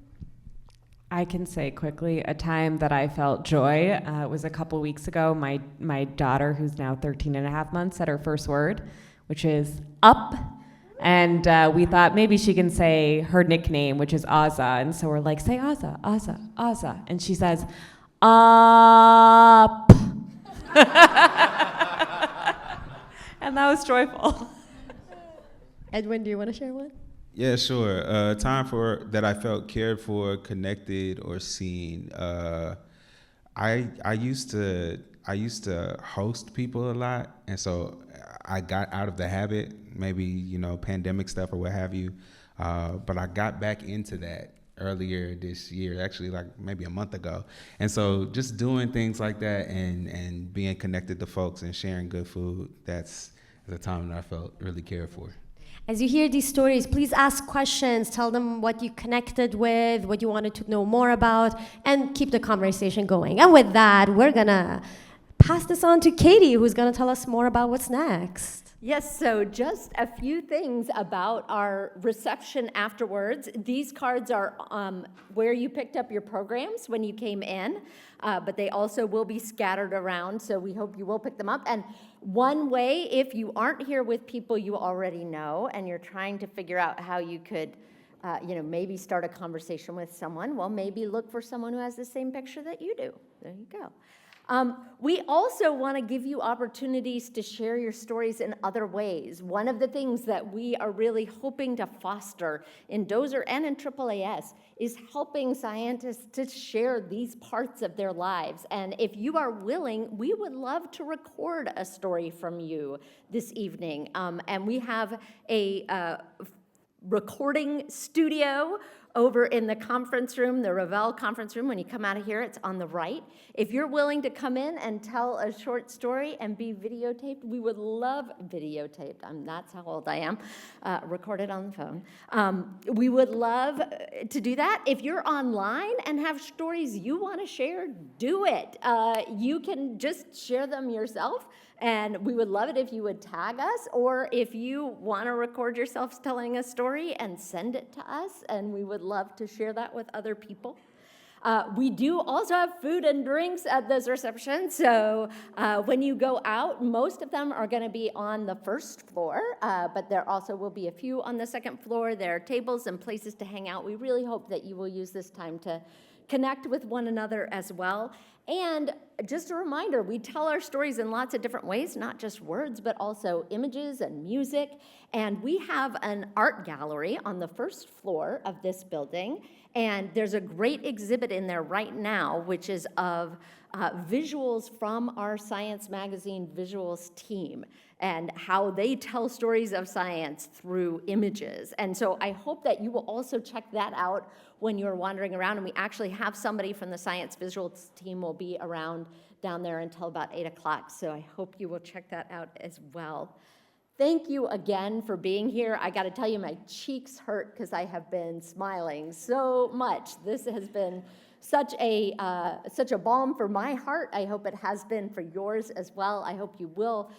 I can say quickly a time that I felt joy was a couple weeks ago. My daughter, who's now 13 and a half months, said her first word, which is up. And we thought maybe she can say her nickname, which is Azza. And so we're say Azza, Azza, Azza. And she says, up. And that was joyful. Edwin, do you want to share one? Yeah, sure. Time that I felt cared for, connected, or seen. I used to host people a lot, and so I got out of the habit. Maybe pandemic stuff or what have you. But I got back into that earlier this year, actually maybe a month ago. And so just doing things like that and being connected to folks and sharing good food. That's the time that I felt really cared for. As you hear these stories, please ask questions, tell them what you connected with, what you wanted to know more about, and keep the conversation going. And with that, we're gonna pass this on to Katie, who's gonna tell us more about what's next. Yes, so just a few things about our reception afterwards. These cards are where you picked up your programs when you came in, but they also will be scattered around, so we hope you will pick them up. And one way, if you aren't here with people you already know and you're trying to figure out how you could maybe start a conversation with someone, well, maybe look for someone who has the same picture that you do. There you go. We also want to give you opportunities to share your stories in other ways. One of the things that we are really hoping to foster in Dozer and in AAAS is helping scientists to share these parts of their lives. And if you are willing, we would love to record a story from you this evening. And we have a recording studio over in the conference room, the Ravel conference room. When you come out of here, it's on the right. If you're willing to come in and tell a short story and be videotaped, we would love videotaped. That's how old I am, recorded on the phone. We would love to do that. If you're online and have stories you want to share, do it. You can just share them yourself. And we would love it if you would tag us, or if you want to record yourself telling a story and send it to us, and we would love to share that with other people. We do also have food and drinks at this reception, so when you go out, most of them are going to be on the first floor, but there also will be a few on the second floor. There are tables and places to hang out. We really hope that you will use this time to connect with one another as well. And just a reminder, we tell our stories in lots of different ways, not just words, but also images and music. And we have an art gallery on the first floor of this building. And there's a great exhibit in there right now, which is of visuals from our Science Magazine visuals team and how they tell stories of science through images. And so I hope that you will also check that out when you're wandering around. And we actually have somebody from the science visuals team will be around down there until about 8 o'clock. So I hope you will check that out as well. Thank you again for being here. I got to tell you, my cheeks hurt because I have been smiling so much. This has been such a balm for my heart. I hope it has been for yours as well. I hope you will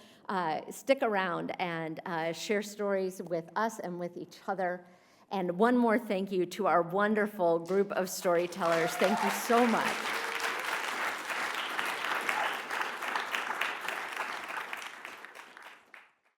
stick around and share stories with us and with each other. And one more thank you to our wonderful group of storytellers. Thank you so much.